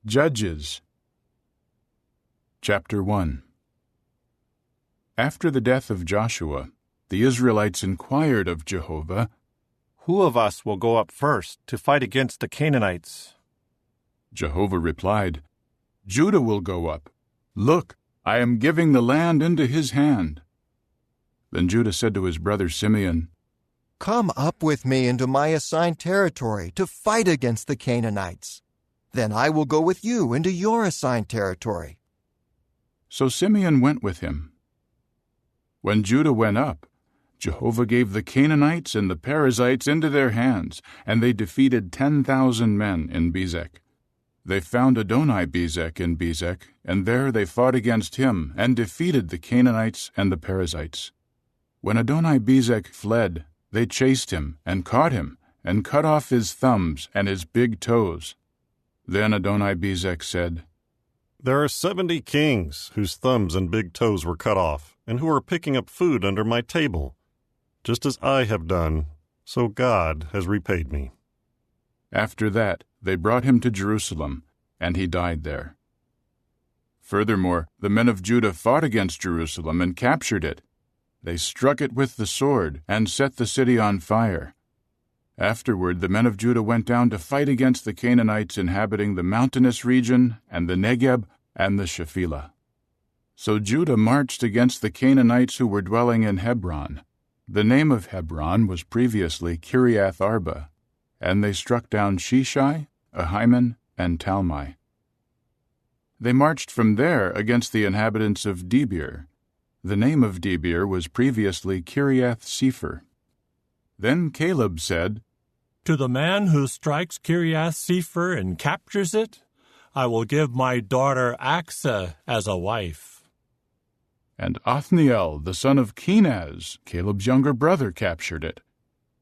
Judges Chapter 1. After the death of Joshua, the Israelites inquired of Jehovah, "Who of us will go up first to fight against the Canaanites?" Jehovah replied, "Judah will go up. Look, I am giving the land into his hand." Then Judah said to his brother Simeon, "Come up with me into my assigned territory to fight against the Canaanites. Then I will go with you into your assigned territory." So Simeon went with him. When Judah went up, Jehovah gave the Canaanites and the Perizzites into their hands, and they defeated 10,000 men in Bezek. They found Adoni-Bezek in Bezek, and there they fought against him and defeated the Canaanites and the Perizzites. When Adoni-Bezek fled, they chased him and caught him and cut off his thumbs and his big toes. Then Adoni-Bezek said, "There are 70 kings whose thumbs and big toes were cut off, and who are picking up food under my table. Just as I have done, so God has repaid me." After that, they brought him to Jerusalem, and he died there. Furthermore, the men of Judah fought against Jerusalem and captured it. They struck it with the sword and set the city on fire. Afterward, the men of Judah went down to fight against the Canaanites inhabiting the mountainous region and the Negeb and the Shephelah. So Judah marched against the Canaanites who were dwelling in Hebron. The name of Hebron was previously Kiriath Arba, and they struck down Sheshai, Ahiman, and Talmai. They marched from there against the inhabitants of Debir. The name of Debir was previously Kiriath Sepher. Then Caleb said, "To the man who strikes Kiriath Sepher and captures it, I will give my daughter Achsah as a wife." And Othniel, the son of Kenaz, Caleb's younger brother, captured it.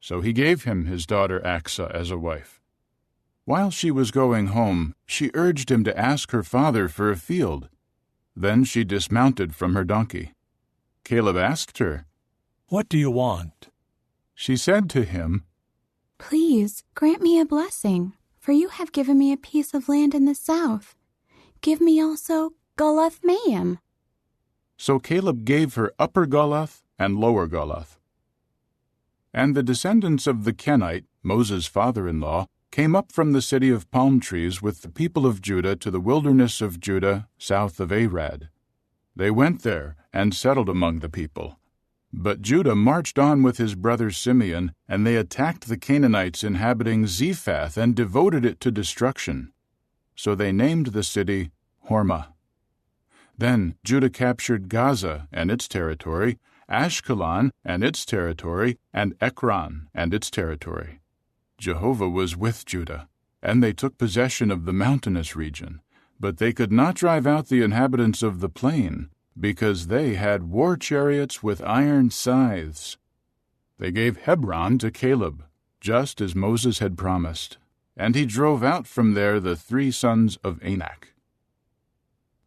So he gave him his daughter Achsah as a wife. While she was going home, she urged him to ask her father for a field. Then she dismounted from her donkey. Caleb asked her, "What do you want?" She said to him, "Please grant me a blessing, for you have given me a piece of land in the south. Give me also Galath-Maim." So Caleb gave her Upper Galath and Lower Galath. And the descendants of the Kenite, Moses' father-in-law, came up from the city of palm trees with the people of Judah to the wilderness of Judah, south of Arad. They went there and settled among the people. But Judah marched on with his brother Simeon, and they attacked the Canaanites inhabiting Zephath and devoted it to destruction. So they named the city Hormah. Then Judah captured Gaza and its territory, Ashkelon and its territory, and Ekron and its territory. Jehovah was with Judah, and they took possession of the mountainous region, but they could not drive out the inhabitants of the plain, because they had war chariots with iron scythes. They gave Hebron to Caleb, just as Moses had promised, and he drove out from there the 3 sons of Anak.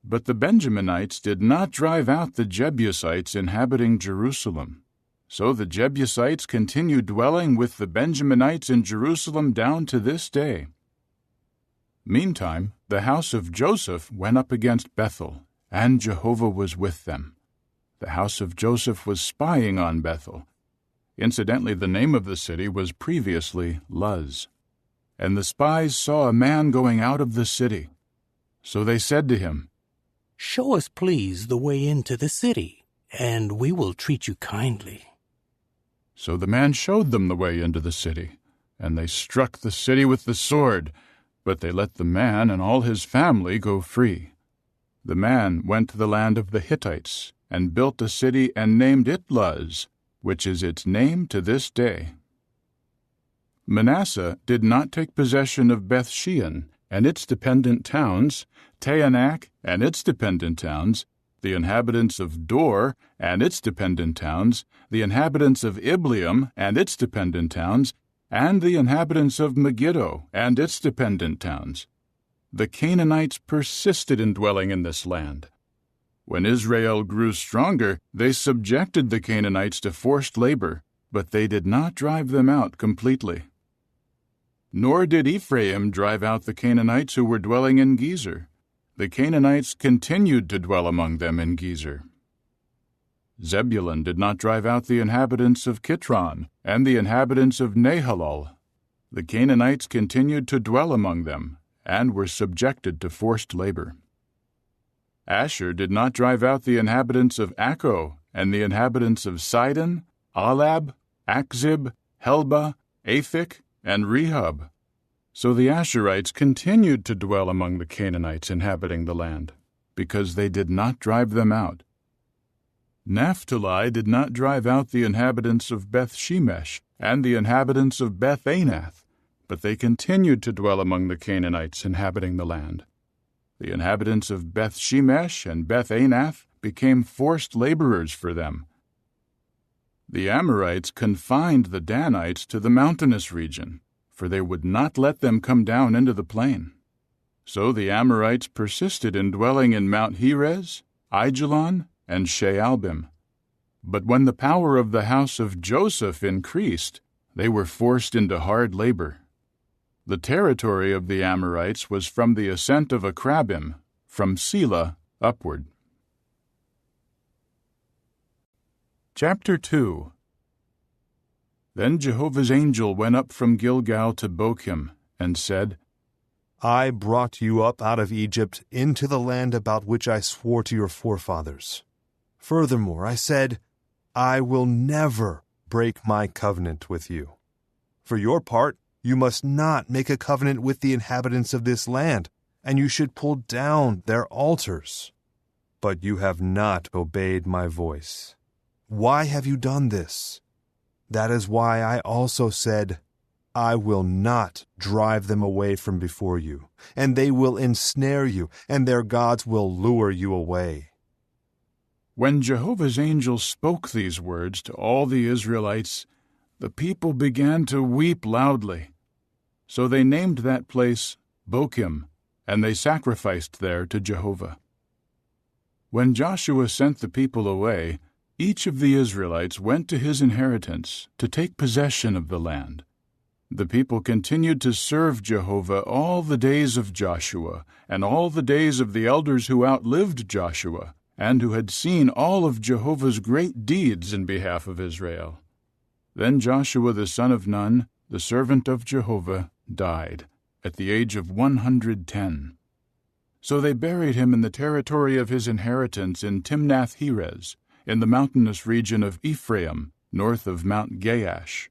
But the Benjaminites did not drive out the Jebusites inhabiting Jerusalem. So the Jebusites continued dwelling with the Benjaminites in Jerusalem down to this day. Meantime, the house of Joseph went up against Bethel, and Jehovah was with them. The house of Joseph was spying on Bethel. Incidentally, the name of the city was previously Luz. And the spies saw a man going out of the city. So they said to him, "Show us, please, the way into the city, and we will treat you kindly." So the man showed them the way into the city, and they struck the city with the sword, but they let the man and all his family go free. The man went to the land of the Hittites, and built a city and named it Luz, which is its name to this day. Manasseh did not take possession of Beth-shean and its dependent towns, Taanach and its dependent towns, the inhabitants of Dor and its dependent towns, the inhabitants of Ibleam and its dependent towns, and the inhabitants of Megiddo and its dependent towns. The Canaanites persisted in dwelling in this land. When Israel grew stronger, they subjected the Canaanites to forced labor, but they did not drive them out completely. Nor did Ephraim drive out the Canaanites who were dwelling in Gezer. The Canaanites continued to dwell among them in Gezer. Zebulun did not drive out the inhabitants of Kitron and the inhabitants of Nahalol. The Canaanites continued to dwell among them and were subjected to forced labor. Asher did not drive out the inhabitants of Akko and the inhabitants of Sidon, Alab, Akzib, Helba, Aphik, and Rehob. So the Asherites continued to dwell among the Canaanites inhabiting the land, because they did not drive them out. Naphtali did not drive out the inhabitants of Beth-Shemesh and the inhabitants of Beth-Anath, but they continued to dwell among the Canaanites inhabiting the land. The inhabitants of Beth-Shemesh and Beth-Anath became forced laborers for them. The Amorites confined the Danites to the mountainous region, for they would not let them come down into the plain. So the Amorites persisted in dwelling in Mount Heres, Aijalon, and Shaalbim. But when the power of the house of Joseph increased, they were forced into hard labor. The territory of the Amorites was from the ascent of Akrabim, from Selah upward. Chapter 2. Then Jehovah's angel went up from Gilgal to Bochim, and said, I brought you up out of Egypt into the land about which I swore to your forefathers. Furthermore, I said, I will never break my covenant with you. For your part, you must not make a covenant with the inhabitants of this land, and you should pull down their altars. But you have not obeyed my voice. Why have you done this? That is why I also said, I will not drive them away from before you, and they will ensnare you, and their gods will lure you away. When Jehovah's angel spoke these words to all the Israelites, the people began to weep loudly. So they named that place Bochim, and they sacrificed there to Jehovah. When Joshua sent the people away, each of the Israelites went to his inheritance to take possession of the land. The people continued to serve Jehovah all the days of Joshua, and all the days of the elders who outlived Joshua, and who had seen all of Jehovah's great deeds in behalf of Israel. Then Joshua the son of Nun, the servant of Jehovah, died at the age of 110. So they buried him in the territory of his inheritance in Timnath-Heres, in the mountainous region of Ephraim, north of Mount Gaash.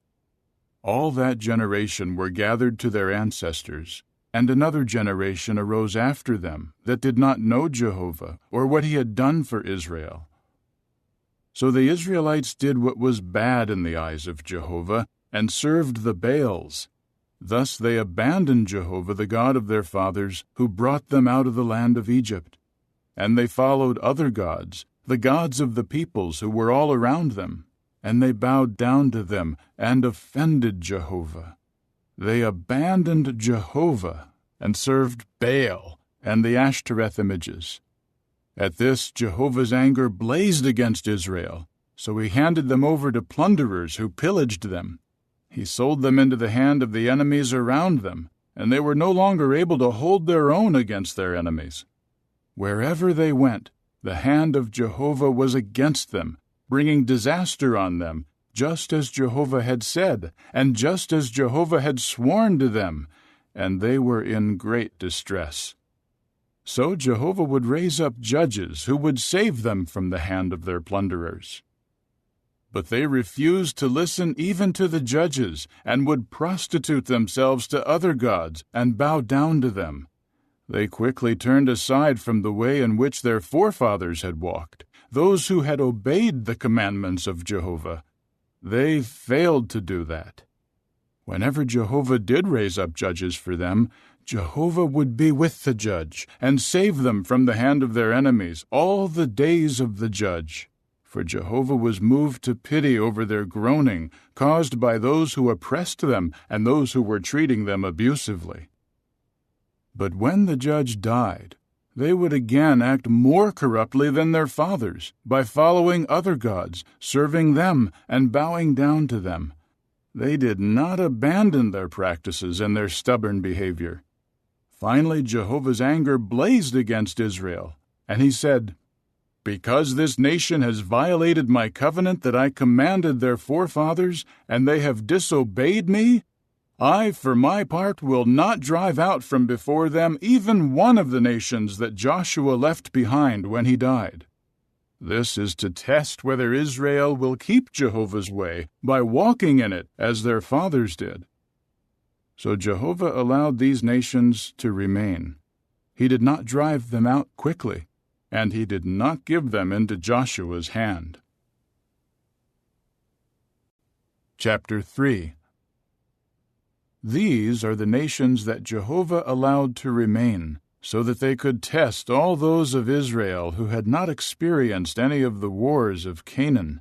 All that generation were gathered to their ancestors, and another generation arose after them that did not know Jehovah or what he had done for Israel. So the Israelites did what was bad in the eyes of Jehovah, and served the Baals. Thus they abandoned Jehovah, the God of their fathers, who brought them out of the land of Egypt. And they followed other gods, the gods of the peoples who were all around them, and they bowed down to them and offended Jehovah. They abandoned Jehovah and served Baal and the Ashtoreth images. At this Jehovah's anger blazed against Israel, so he handed them over to plunderers who pillaged them. He sold them into the hand of the enemies around them, and they were no longer able to hold their own against their enemies. Wherever they went, the hand of Jehovah was against them, bringing disaster on them, just as Jehovah had said, and just as Jehovah had sworn to them, and they were in great distress. So Jehovah would raise up judges who would save them from the hand of their plunderers. But they refused to listen even to the judges, and would prostitute themselves to other gods and bow down to them. They quickly turned aside from the way in which their forefathers had walked, those who had obeyed the commandments of Jehovah. They failed to do that. Whenever Jehovah did raise up judges for them, Jehovah would be with the judge and save them from the hand of their enemies all the days of the judge. For Jehovah was moved to pity over their groaning, caused by those who oppressed them and those who were treating them abusively. But when the judge died, they would again act more corruptly than their fathers, by following other gods, serving them, and bowing down to them. They did not abandon their practices and their stubborn behavior. Finally, Jehovah's anger blazed against Israel, and he said, "Because this nation has violated my covenant that I commanded their forefathers, and they have disobeyed me, I, for my part, will not drive out from before them even one of the nations that Joshua left behind when he died. This is to test whether Israel will keep Jehovah's way by walking in it as their fathers did." So Jehovah allowed these nations to remain. He did not drive them out quickly, and he did not give them into Joshua's hand. Chapter 3. These are the nations that Jehovah allowed to remain, so that they could test all those of Israel who had not experienced any of the wars of Canaan.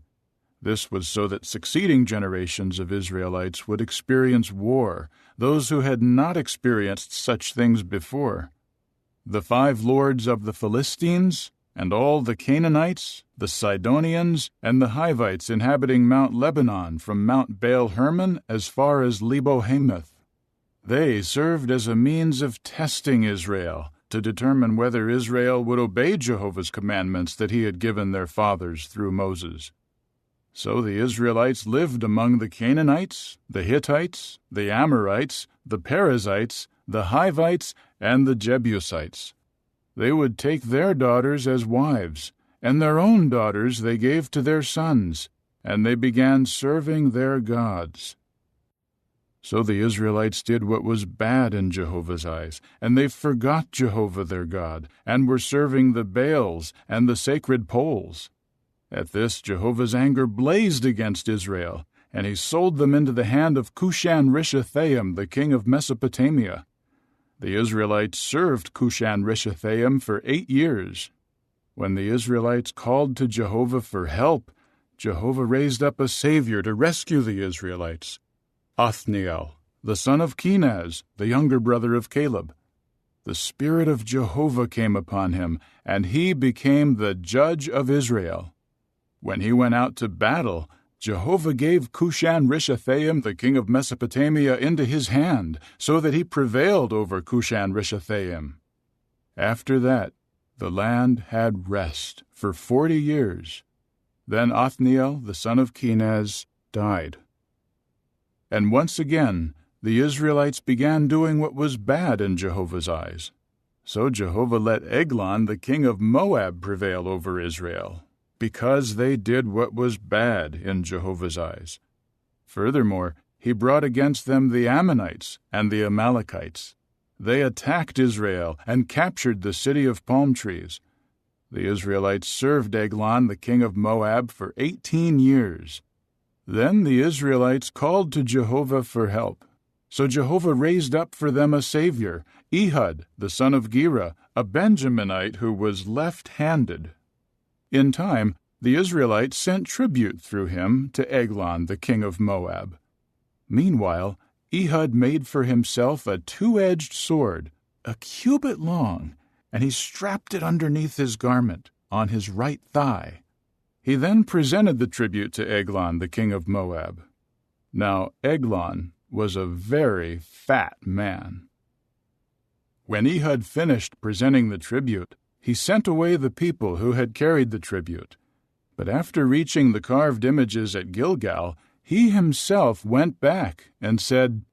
This was so that succeeding generations of Israelites would experience war, those who had not experienced such things before. The 5 lords of the Philistines, and all the Canaanites, the Sidonians, and the Hivites inhabiting Mount Lebanon from Mount Baal-Hermon as far as Lebo-Hamath. They served as a means of testing Israel to determine whether Israel would obey Jehovah's commandments that he had given their fathers through Moses. So the Israelites lived among the Canaanites, the Hittites, the Amorites, the Perizzites, the Hivites, and the Jebusites. They would take their daughters as wives, and their own daughters they gave to their sons, and they began serving their gods. So the Israelites did what was bad in Jehovah's eyes, and they forgot Jehovah their God, and were serving the Baals and the sacred poles. At this Jehovah's anger blazed against Israel, and he sold them into the hand of Cushan-Rishathaim, the king of Mesopotamia. The Israelites served Cushan-Rishathaim for 8 years. When the Israelites called to Jehovah for help, Jehovah raised up a savior to rescue the Israelites, Othniel, the son of Kenaz, the younger brother of Caleb. The Spirit of Jehovah came upon him, and he became the judge of Israel. When he went out to battle, Jehovah gave Cushan-Rishathaim, the king of Mesopotamia, into his hand, so that he prevailed over Cushan-Rishathaim. After that, the land had rest for 40 years. Then Othniel, the son of Kenaz, died. And once again, the Israelites began doing what was bad in Jehovah's eyes. So Jehovah let Eglon, the king of Moab, prevail over Israel, because they did what was bad in Jehovah's eyes. Furthermore, he brought against them the Ammonites and the Amalekites. They attacked Israel and captured the city of palm trees. The Israelites served Eglon, the king of Moab, for 18 years. Then the Israelites called to Jehovah for help. So Jehovah raised up for them a savior, Ehud, the son of Gera, a Benjaminite who was left-handed. In time, the Israelites sent tribute through him to Eglon, the king of Moab. Meanwhile, Ehud made for himself a 2-edged sword, a cubit long, and he strapped it underneath his garment, on his right thigh. He then presented the tribute to Eglon, the king of Moab. Now Eglon was a very fat man. When Ehud finished presenting the tribute, he sent away the people who had carried the tribute. But after reaching the carved images at Gilgal, he himself went back and said,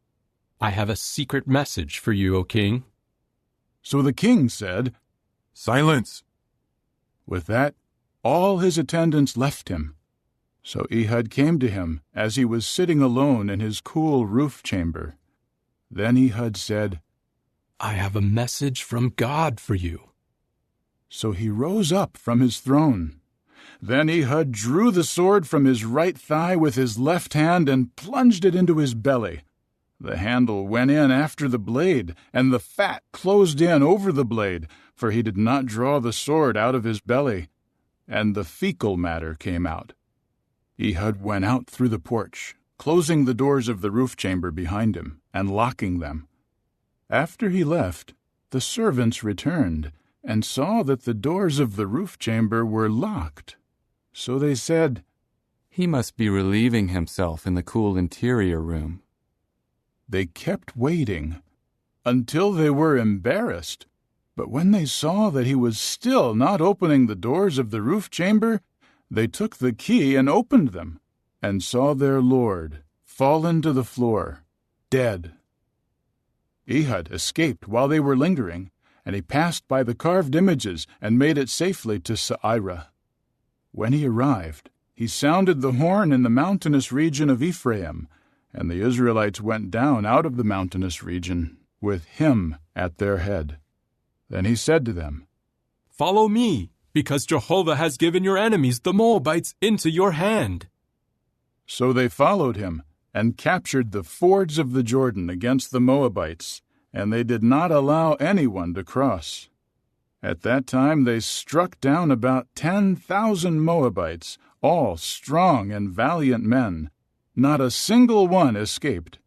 "I have a secret message for you, O king." So the king said, "Silence!" With that, all his attendants left him. So Ehud came to him as he was sitting alone in his cool roof chamber. Then Ehud said, "I have a message from God for you." So he rose up from his throne. Then Ehud drew the sword from his right thigh with his left hand and plunged it into his belly. The handle went in after the blade, and the fat closed in over the blade, for he did not draw the sword out of his belly, and the fecal matter came out. Ehud went out through the porch, closing the doors of the roof chamber behind him and locking them. After he left, the servants returned and saw that the doors of the roof chamber were locked. So they said, He must be relieving himself in the cool interior room. They kept waiting until they were embarrassed. But when they saw that he was still not opening the doors of the roof chamber, they took the key and opened them, and saw their lord fallen to the floor, dead. Ehud escaped while they were lingering, and he passed by the carved images and made it safely to Seirah. When he arrived, he sounded the horn in the mountainous region of Ephraim, and the Israelites went down out of the mountainous region, with him at their head. Then he said to them, "Follow me, because Jehovah has given your enemies, the Moabites, into your hand." So they followed him, and captured the fords of the Jordan against the Moabites, and they did not allow anyone to cross. At that time they struck down about 10,000 Moabites, all strong and valiant men. Not a single one escaped.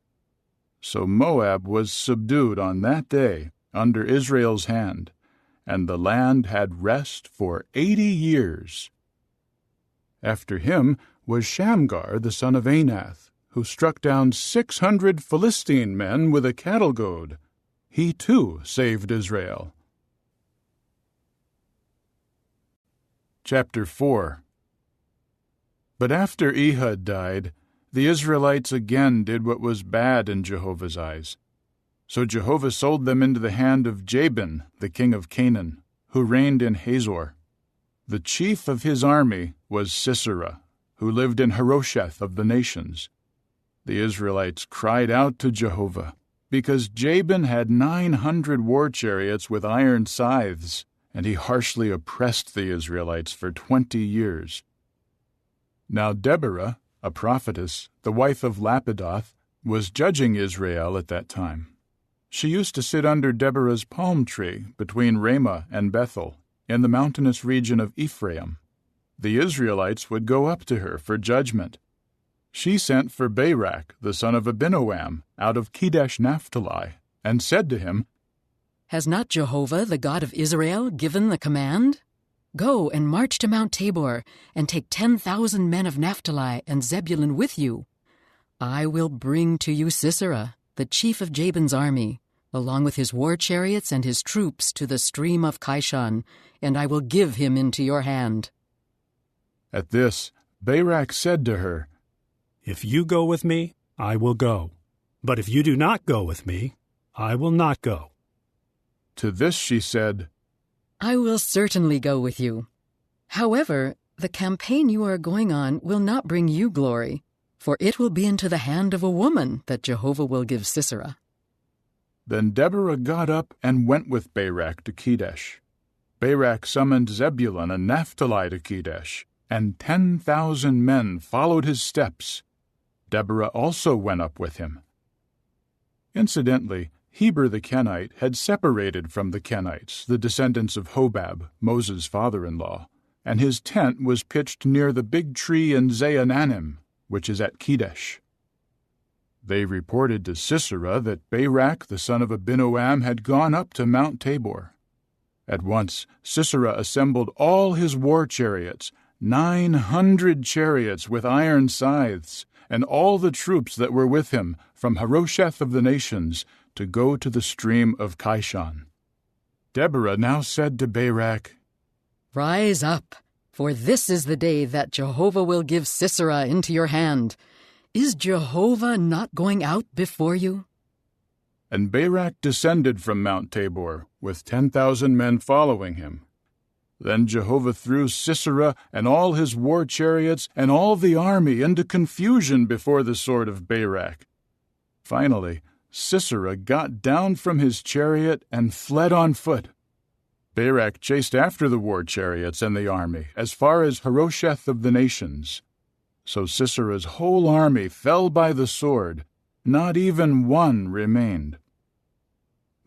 So Moab was subdued on that day under Israel's hand, and the land had rest for 80 years. After him was Shamgar the son of Anath, who struck down 600 Philistine men with a cattle goad. He too saved Israel. Chapter 4. But after Ehud died, the Israelites again did what was bad in Jehovah's eyes. So Jehovah sold them into the hand of Jabin, the king of Canaan, who reigned in Hazor. The chief of his army was Sisera, who lived in Harosheth of the nations. The Israelites cried out to Jehovah, because Jabin had 900 war chariots with iron scythes, and he harshly oppressed the Israelites for 20 years. Now Deborah, a prophetess, the wife of Lapidoth, was judging Israel at that time. She used to sit under Deborah's palm tree between Ramah and Bethel, in the mountainous region of Ephraim. The Israelites would go up to her for judgment. She sent for Barak, the son of Abinoam, out of Kedesh Naphtali, and said to him, "Has not Jehovah, the God of Israel, given the command? Go and march to Mount Tabor, and take 10,000 men of Naphtali and Zebulun with you. I will bring to you Sisera, the chief of Jabin's army, along with his war chariots and his troops, to the stream of Kishon, and I will give him into your hand." At this, Barak said to her, "If you go with me, I will go. But if you do not go with me, I will not go." To this she said, "I will certainly go with you. However, the campaign you are going on will not bring you glory, for it will be into the hand of a woman that Jehovah will give Sisera." Then Deborah got up and went with Barak to Kedesh. Barak summoned Zebulun and Naphtali to Kedesh, and 10,000 men followed his steps. Deborah also went up with him. Incidentally, Heber the Kenite had separated from the Kenites, the descendants of Hobab, Moses' father-in-law, and his tent was pitched near the big tree in Zaananim, which is at Kedesh. They reported to Sisera that Barak, the son of Abinoam, had gone up to Mount Tabor. At once Sisera assembled all his war chariots, 900 chariots with iron scythes, and all the troops that were with him from Harosheth of the nations, to go to the stream of Kishon. Deborah now said to Barak, "Rise up, for this is the day that Jehovah will give Sisera into your hand. Is Jehovah not going out before you?" And Barak descended from Mount Tabor, with 10,000 men following him. Then Jehovah threw Sisera and all his war chariots and all the army into confusion before the sword of Barak. Finally, Sisera got down from his chariot and fled on foot. Barak chased after the war chariots and the army, as far as Harosheth of the nations. So Sisera's whole army fell by the sword, not even one remained.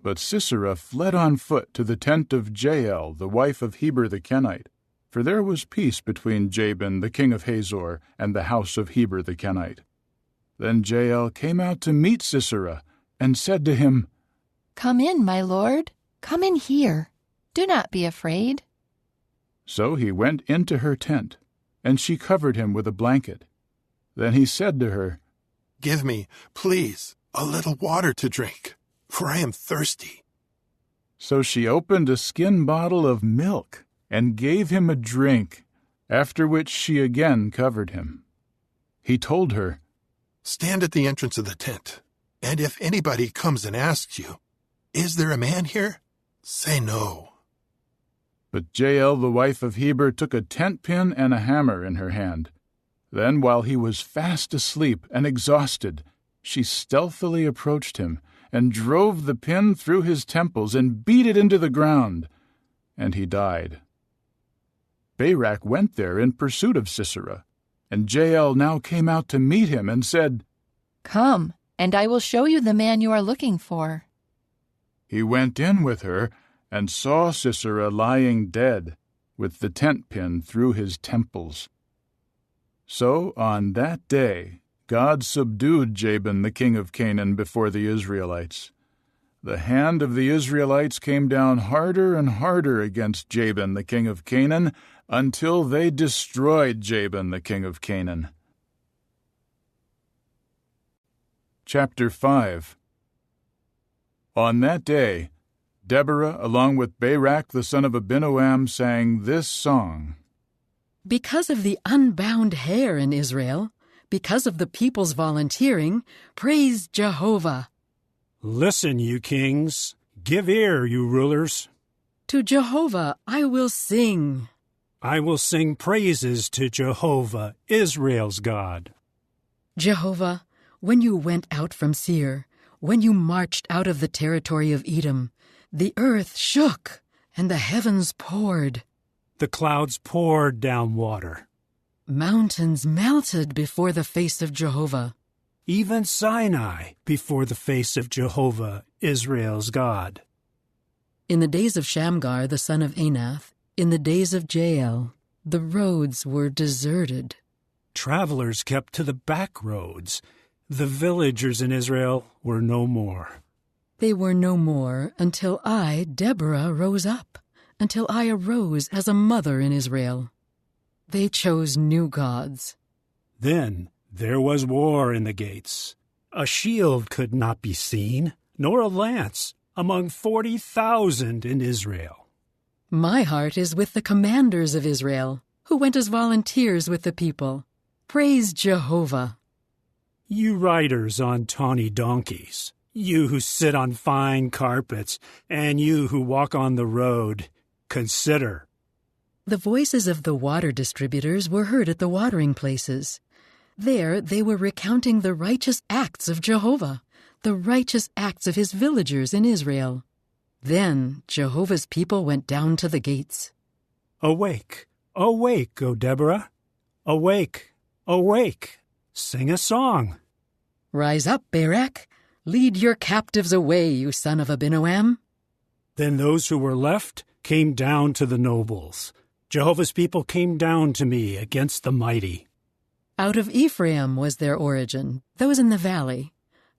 But Sisera fled on foot to the tent of Jael, the wife of Heber the Kenite, for there was peace between Jabin the king of Hazor and the house of Heber the Kenite. Then Jael came out to meet Sisera, and said to him, "Come in, my lord. Come in here. Do not be afraid." So he went into her tent, and she covered him with a blanket, Then he said to her, "Give me, please, a little water to drink, for I am thirsty." So she opened a skin bottle of milk and gave him a drink, after which she again covered him. He told her, "Stand at the entrance of the tent, and if anybody comes and asks you, 'Is there a man here?' say no." But Jael, the wife of Heber, took a tent pin and a hammer in her hand. Then, while he was fast asleep and exhausted, she stealthily approached him and drove the pin through his temples and beat it into the ground, and he died. Barak went there in pursuit of Sisera, and Jael now came out to meet him and said, "Come, and I will show you the man you are looking for." He went in with her and saw Sisera lying dead, with the tent pin through his temples. So on that day God subdued Jabin the king of Canaan before the Israelites. The hand of the Israelites came down harder and harder against Jabin the king of Canaan, until they destroyed Jabin the king of Canaan. Chapter 5. On that day, Deborah, along with Barak the son of Abinoam, sang this song. Because of the unbound hair in Israel, because of the people's volunteering, praise Jehovah. Listen, you kings. Give ear, you rulers. To Jehovah I will sing. I will sing praises to Jehovah, Israel's God. Jehovah, when you went out from Seir, when you marched out of the territory of Edom, the earth shook and the heavens poured. The clouds poured down water. Mountains melted before the face of Jehovah. Even Sinai before the face of Jehovah, Israel's God. In the days of Shamgar the son of Anath, in the days of Jael, the roads were deserted. Travelers kept to the back roads. The villagers in Israel were no more. They were no more until I, Deborah, rose up, until I arose as a mother in Israel. They chose new gods. Then there was war in the gates. A shield could not be seen, nor a lance, among 40,000 in Israel. My heart is with the commanders of Israel, who went as volunteers with the people. Praise Jehovah. You riders on tawny donkeys, you who sit on fine carpets, and you who walk on the road, consider. The voices of the water distributors were heard at the watering places. There they were recounting the righteous acts of Jehovah, the righteous acts of his villagers in Israel. Then Jehovah's people went down to the gates. Awake, awake, O Deborah. Awake, awake. Sing a song. Rise up, Barak. Lead your captives away, you son of Abinoam. Then those who were left came down to the nobles. Jehovah's people came down to me against the mighty. Out of Ephraim was their origin, those in the valley.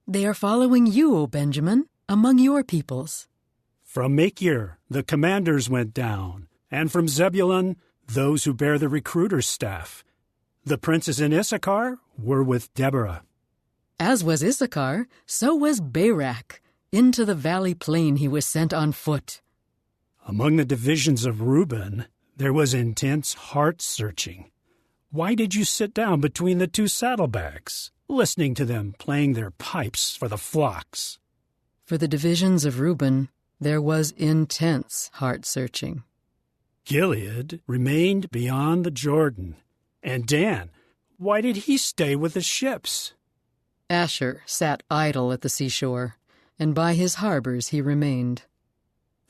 They are following you, O Benjamin, among your peoples. From Machir, the commanders went down, and from Zebulun, those who bear the recruiter's staff. The princes in Issachar were with Deborah. As was Issachar, so was Barak. Into the valley plain he was sent on foot. Among the divisions of Reuben, there was intense heart-searching. Why did you sit down between the two saddlebags, listening to them playing their pipes for the flocks? For the divisions of Reuben, there was intense heart-searching. Gilead remained beyond the Jordan. And Dan, why did he stay with the ships? Asher sat idle at the seashore, and by his harbors he remained.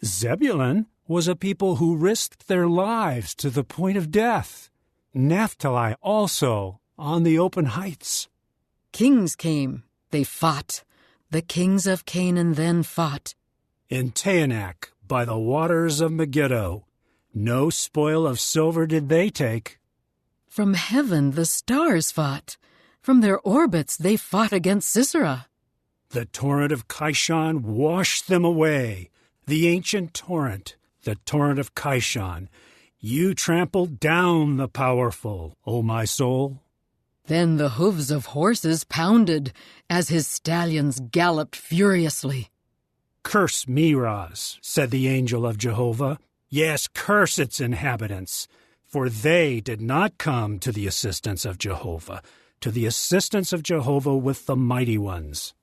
Zebulun was a people who risked their lives to the point of death. Naphtali also, on the open heights. Kings came, they fought. The kings of Canaan then fought. In Taanach, by the waters of Megiddo, no spoil of silver did they take. From heaven the stars fought. From their orbits they fought against Sisera. The torrent of Kishon washed them away. The ancient torrent, the torrent of Kishon. You trampled down the powerful, O my soul. Then the hooves of horses pounded as his stallions galloped furiously. "Curse Meroz," said the angel of Jehovah. "Yes, curse its inhabitants, for they did not come to the assistance of Jehovah, with the mighty ones."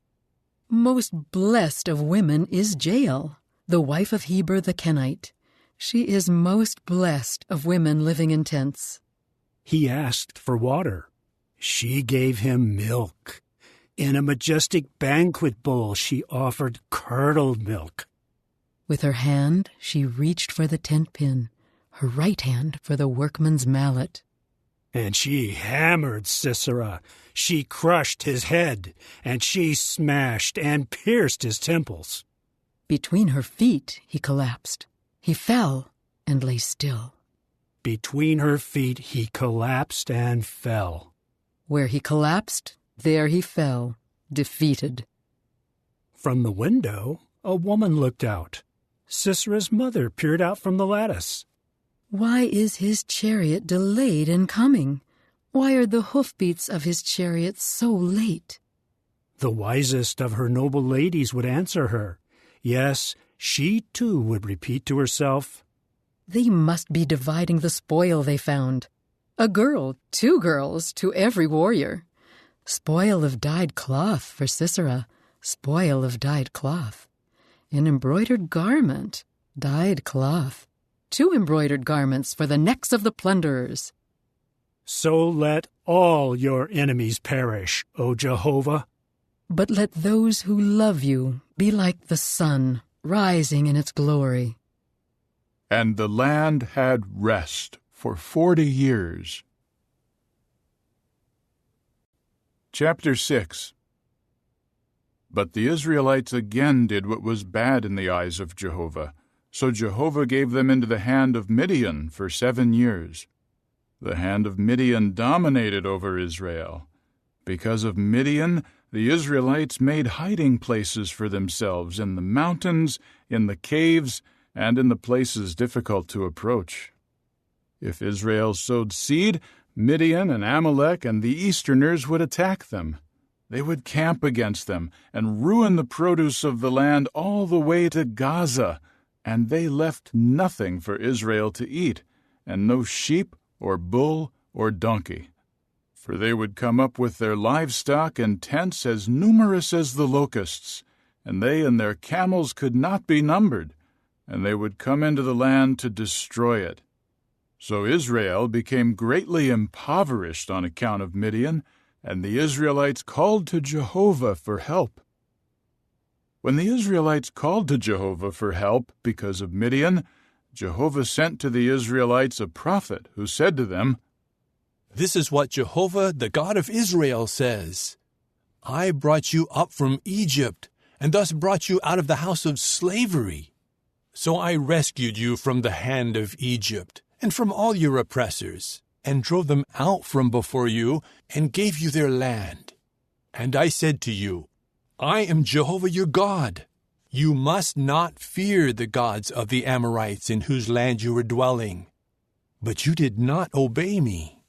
Most blessed of women is Jael, the wife of Heber the Kenite. She is most blessed of women living in tents. He asked for water. She gave him milk. In a majestic banquet bowl she offered curdled milk. With her hand she reached for the tent pin, her right hand for the workman's mallet. And she hammered Sisera. She crushed his head, and she smashed and pierced his temples. Between her feet he collapsed. He fell and lay still. Between her feet he collapsed and fell. Where he collapsed, there he fell, defeated. From the window, a woman looked out. Sisera's mother peered out from the lattice. Why is his chariot delayed in coming? Why are the hoofbeats of his chariot so late? The wisest of her noble ladies would answer her. Yes, she too would repeat to herself, "They must be dividing the spoil they found. A girl, 2 girls, to every warrior. Spoil of dyed cloth for Sisera, spoil of dyed cloth. An embroidered garment, dyed cloth. 2 embroidered garments for the necks of the plunderers." So let all your enemies perish, O Jehovah. But let those who love you be like the sun, rising in its glory. And the land had rest for 40 years. Chapter 6. But the Israelites again did what was bad in the eyes of Jehovah. So Jehovah gave them into the hand of Midian for 7 years. The hand of Midian dominated over Israel. Because of Midian, the Israelites made hiding places for themselves in the mountains, in the caves, and in the places difficult to approach. If Israel sowed seed, Midian and Amalek and the Easterners would attack them. They would camp against them and ruin the produce of the land all the way to Gaza, and they left nothing for Israel to eat, and no sheep or bull or donkey. For they would come up with their livestock and tents as numerous as the locusts, and they and their camels could not be numbered, and they would come into the land to destroy it. So Israel became greatly impoverished on account of Midian, and the Israelites called to Jehovah for help. When the Israelites called to Jehovah for help because of Midian, Jehovah sent to the Israelites a prophet who said to them, "This is what Jehovah, the God of Israel, says. I brought you up from Egypt, and thus brought you out of the house of slavery. So I rescued you from the hand of Egypt, and from all your oppressors, and drove them out from before you, and gave you their land. And I said to you, I am Jehovah your God. You must not fear the gods of the Amorites in whose land you are dwelling. But you did not obey me."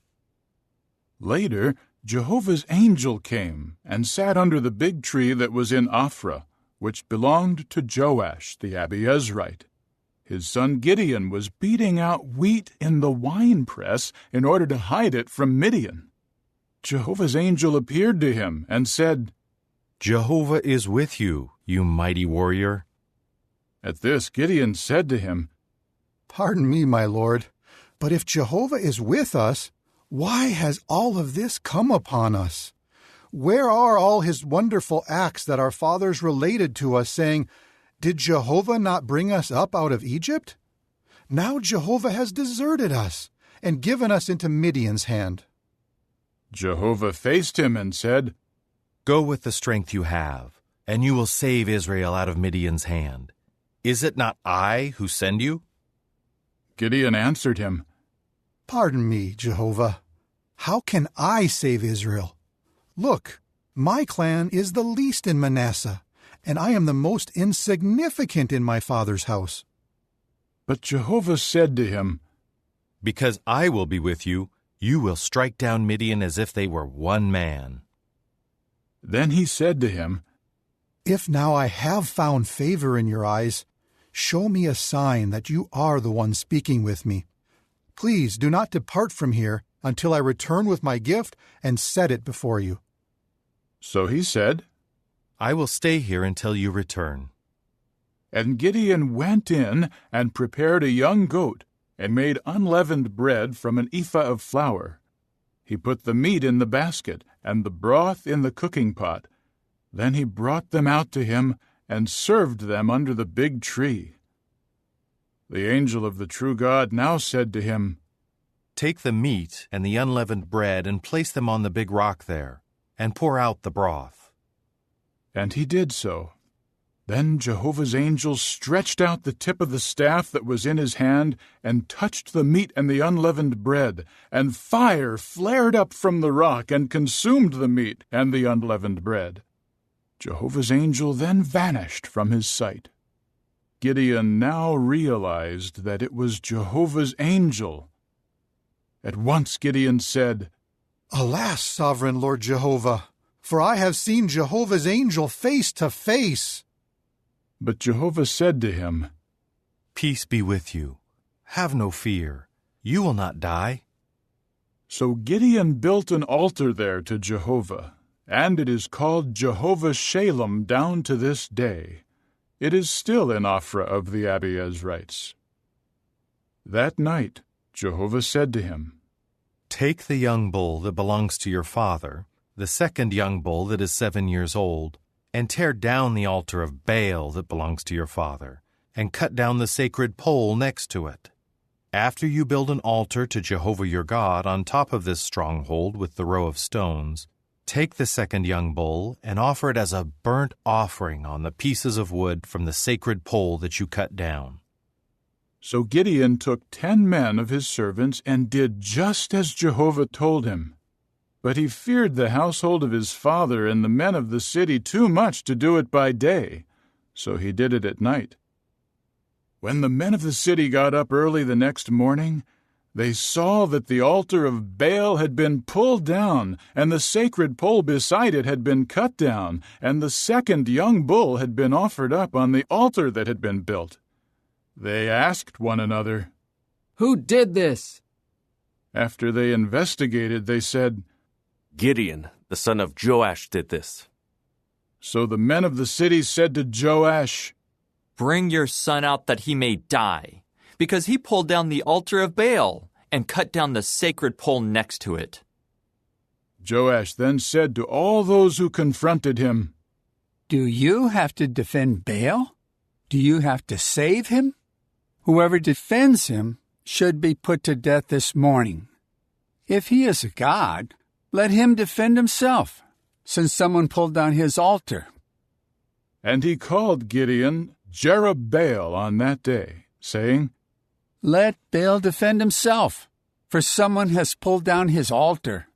Later, Jehovah's angel came and sat under the big tree that was in Ophrah, which belonged to Joash the Abiezrite. His son Gideon was beating out wheat in the winepress in order to hide it from Midian. Jehovah's angel appeared to him and said, "Jehovah is with you, you mighty warrior." At this Gideon said to him, "Pardon me, my lord, but if Jehovah is with us, why has all of this come upon us? Where are all his wonderful acts that our fathers related to us, saying, 'Did Jehovah not bring us up out of Egypt?' Now Jehovah has deserted us and given us into Midian's hand." Jehovah faced him and said, "Go with the strength you have, and you will save Israel out of Midian's hand. Is it not I who send you?" Gideon answered him, "Pardon me, Jehovah. How can I save Israel? Look, my clan is the least in Manasseh, and I am the most insignificant in my father's house." But Jehovah said to him, "Because I will be with you, You will strike down Midian as if they were one man." Then he said to him, "If now I have found favor in your eyes, show me a sign that you are the one speaking with me. Please do not depart from here until I return with my gift and set it before you." So he said, "I will stay here until you return." And Gideon went in and prepared a young goat, and made unleavened bread from an ephah of flour. He put the meat in the basket, and the broth in the cooking pot. Then he brought them out to him, and served them under the big tree. The angel of the true God now said to him, "Take the meat and the unleavened bread and place them on the big rock there, and pour out the broth." And he did so. Then Jehovah's angel stretched out the tip of the staff that was in his hand, and touched the meat and the unleavened bread, and fire flared up from the rock and consumed the meat and the unleavened bread. Jehovah's angel then vanished from his sight. Gideon now realized that it was Jehovah's angel. At once Gideon said, "Alas, sovereign Lord Jehovah, for I have seen Jehovah's angel face to face." But Jehovah said to him, "Peace be with you. Have no fear. You will not die." So Gideon built an altar there to Jehovah, and it is called Jehovah Shalom down to this day. It is still in Ophrah of the Abiezrites. That night Jehovah said to him, "Take the young bull that belongs to your father, the second young bull that is 7 years old, and tear down the altar of Baal that belongs to your father, and cut down the sacred pole next to it. After you build an altar to Jehovah your God on top of this stronghold with the row of stones, take the second young bull and offer it as a burnt offering on the pieces of wood from the sacred pole that you cut down." So Gideon took 10 men of his servants and did just as Jehovah told him. But he feared the household of his father and the men of the city too much to do it by day, so he did it at night. When the men of the city got up early the next morning, they saw that the altar of Baal had been pulled down, and the sacred pole beside it had been cut down, and the second young bull had been offered up on the altar that had been built. They asked one another, "Who did this?" After they investigated, they said, "Gideon, the son of Joash, did this." So the men of the city said to Joash, "Bring your son out that he may die, because he pulled down the altar of Baal and cut down the sacred pole next to it." Joash then said to all those who confronted him, "Do you have to defend Baal? Do you have to save him? Whoever defends him should be put to death this morning. If he is a god, let him defend himself, since someone pulled down his altar." And he called Gideon Jerubbaal on that day, saying, "Let Baal defend himself, for someone has pulled down his altar."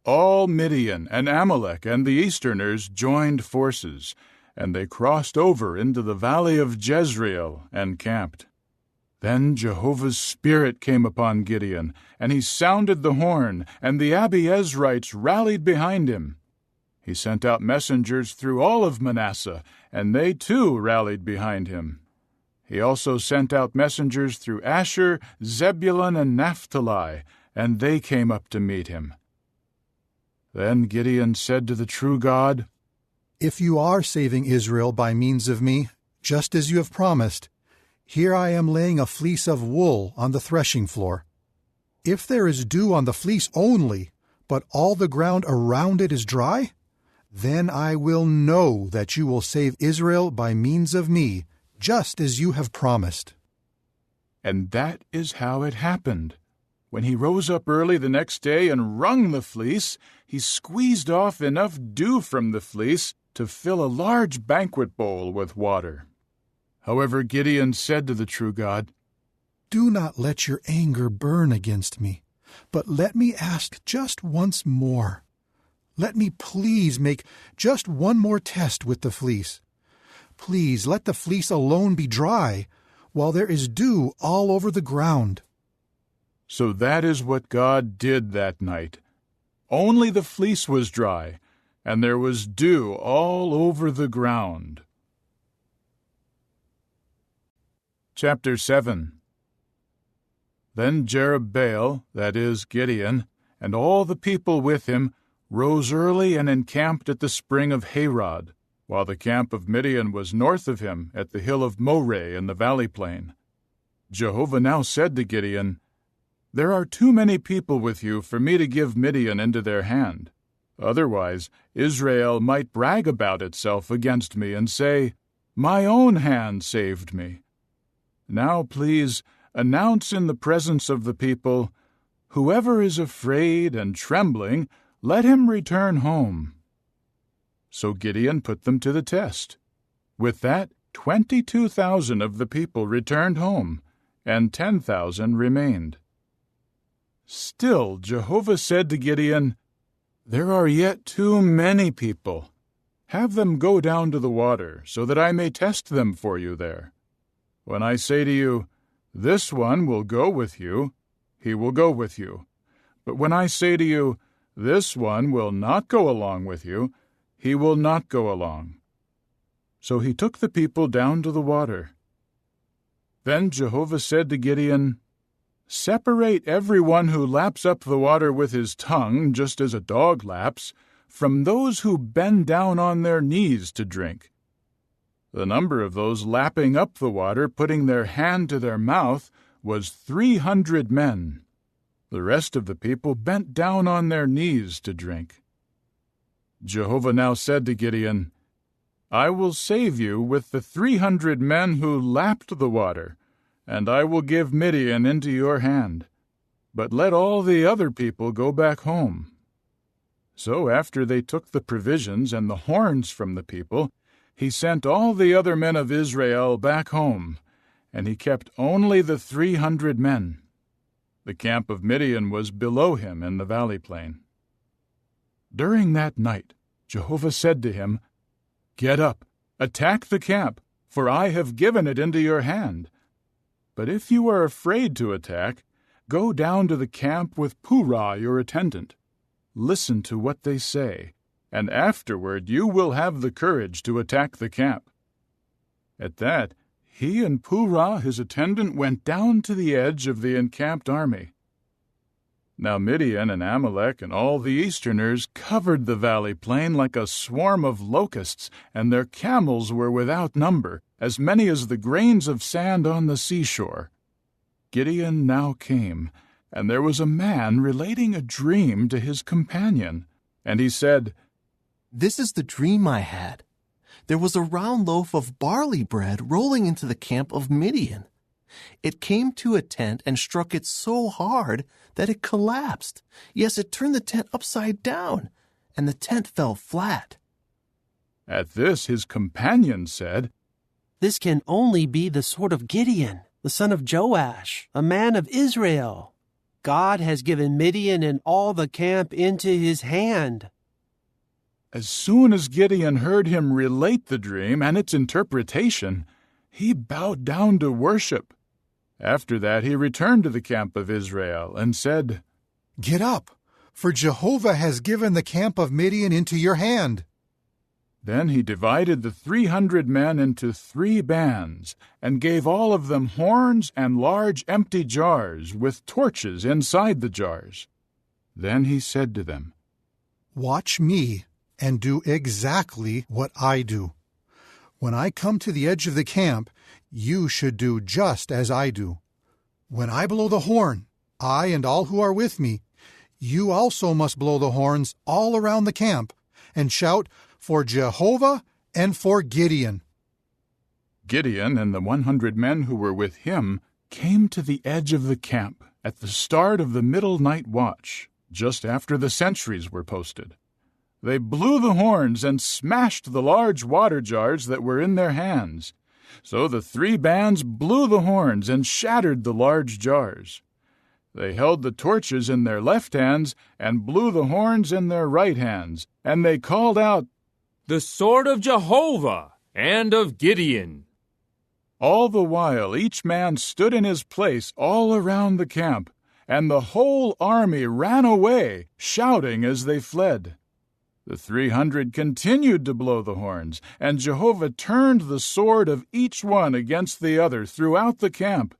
All Midian and Amalek and the Easterners joined forces, and they crossed over into the valley of Jezreel and camped. Then Jehovah's Spirit came upon Gideon, and he sounded the horn, and the Abiezrites rallied behind him. He sent out messengers through all of Manasseh, and they too rallied behind him. He also sent out messengers through Asher, Zebulun, and Naphtali, and they came up to meet him. Then Gideon said to the true God, "If you are saving Israel by means of me, just as you have promised, here I am laying a fleece of wool on the threshing floor. If there is dew on the fleece only, but all the ground around it is dry, then I will know that you will save Israel by means of me, just as you have promised." And that is how it happened. When he rose up early the next day and wrung the fleece, he squeezed off enough dew from the fleece to fill a large banquet bowl with water. However, Gideon said to the true God, "Do not let your anger burn against me, but let me ask just once more. Let me please make just one more test with the fleece. Please let the fleece alone be dry, while there is dew all over the ground." So that is what God did that night. Only the fleece was dry, and there was dew all over the ground. Chapter 7. Then Jerubbaal, that is, Gideon, and all the people with him, rose early and encamped at the spring of Harod, while the camp of Midian was north of him at the hill of Moreh in the valley plain. Jehovah now said to Gideon, "There are too many people with you for me to give Midian into their hand. Otherwise, Israel might brag about itself against me and say, 'My own hand saved me.' Now please announce in the presence of the people, 'Whoever is afraid and trembling, let him return home.'" So Gideon put them to the test. With that, 22,000 of the people returned home, and 10,000 remained. Still, Jehovah said to Gideon, "There are yet too many people. Have them go down to the water, so that I may test them for you there. When I say to you, 'This one will go with you,' he will go with you. But when I say to you, 'This one will not go along with you,' he will not go along." So he took the people down to the water. Then Jehovah said to Gideon, "Separate everyone who laps up the water with his tongue, just as a dog laps, from those who bend down on their knees to drink." The number of those lapping up the water, putting their hand to their mouth, was 300 men. The rest of the people bent down on their knees to drink. Jehovah now said to Gideon, "I will save you with the 300 men who lapped the water, and I will give Midian into your hand. But let all the other people go back home." So after they took the provisions and the horns from the people, he sent all the other men of Israel back home, and he kept only the 300 men. The camp of Midian was below him in the valley plain. During that night, Jehovah said to him, "Get up, attack the camp, for I have given it into your hand. But if you are afraid to attack, go down to the camp with Purah your attendant. Listen to what they say, and afterward you will have the courage to attack the camp." At that, he and Purah his attendant went down to the edge of the encamped army. Now Midian and Amalek and all the Easterners covered the valley plain like a swarm of locusts, and their camels were without number, as many as the grains of sand on the seashore. Gideon now came, and there was a man relating a dream to his companion. And he said, "This is the dream I had. There was a round loaf of barley bread rolling into the camp of Midian. It came to a tent and struck it so hard that it collapsed. Yes, it turned the tent upside down, and the tent fell flat." At this his companion said, "This can only be the sword of Gideon, the son of Joash, a man of Israel. God has given Midian and all the camp into his hand." As soon as Gideon heard him relate the dream and its interpretation, he bowed down to worship. After that he returned to the camp of Israel and said, "Get up, for Jehovah has given the camp of Midian into your hand." Then he divided the 300 men into 3 bands, and gave all of them horns and large empty jars with torches inside the jars. Then he said to them, "Watch me and do exactly what I do. When I come to the edge of the camp, you should do just as I do. When I blow the horn, I and all who are with me, you also must blow the horns all around the camp and shout, 'For Jehovah and for Gideon.'" Gideon and the 100 men who were with him came to the edge of the camp at the start of the middle night watch, just after the sentries were posted. They blew the horns and smashed the large water jars that were in their hands. So the 3 bands blew the horns and shattered the large jars. They held the torches in their left hands and blew the horns in their right hands, and they called out, "The sword of Jehovah and of Gideon." All the while each man stood in his place all around the camp, and the whole army ran away, shouting as they fled. The 300 continued to blow the horns, and Jehovah turned the sword of each one against the other throughout the camp.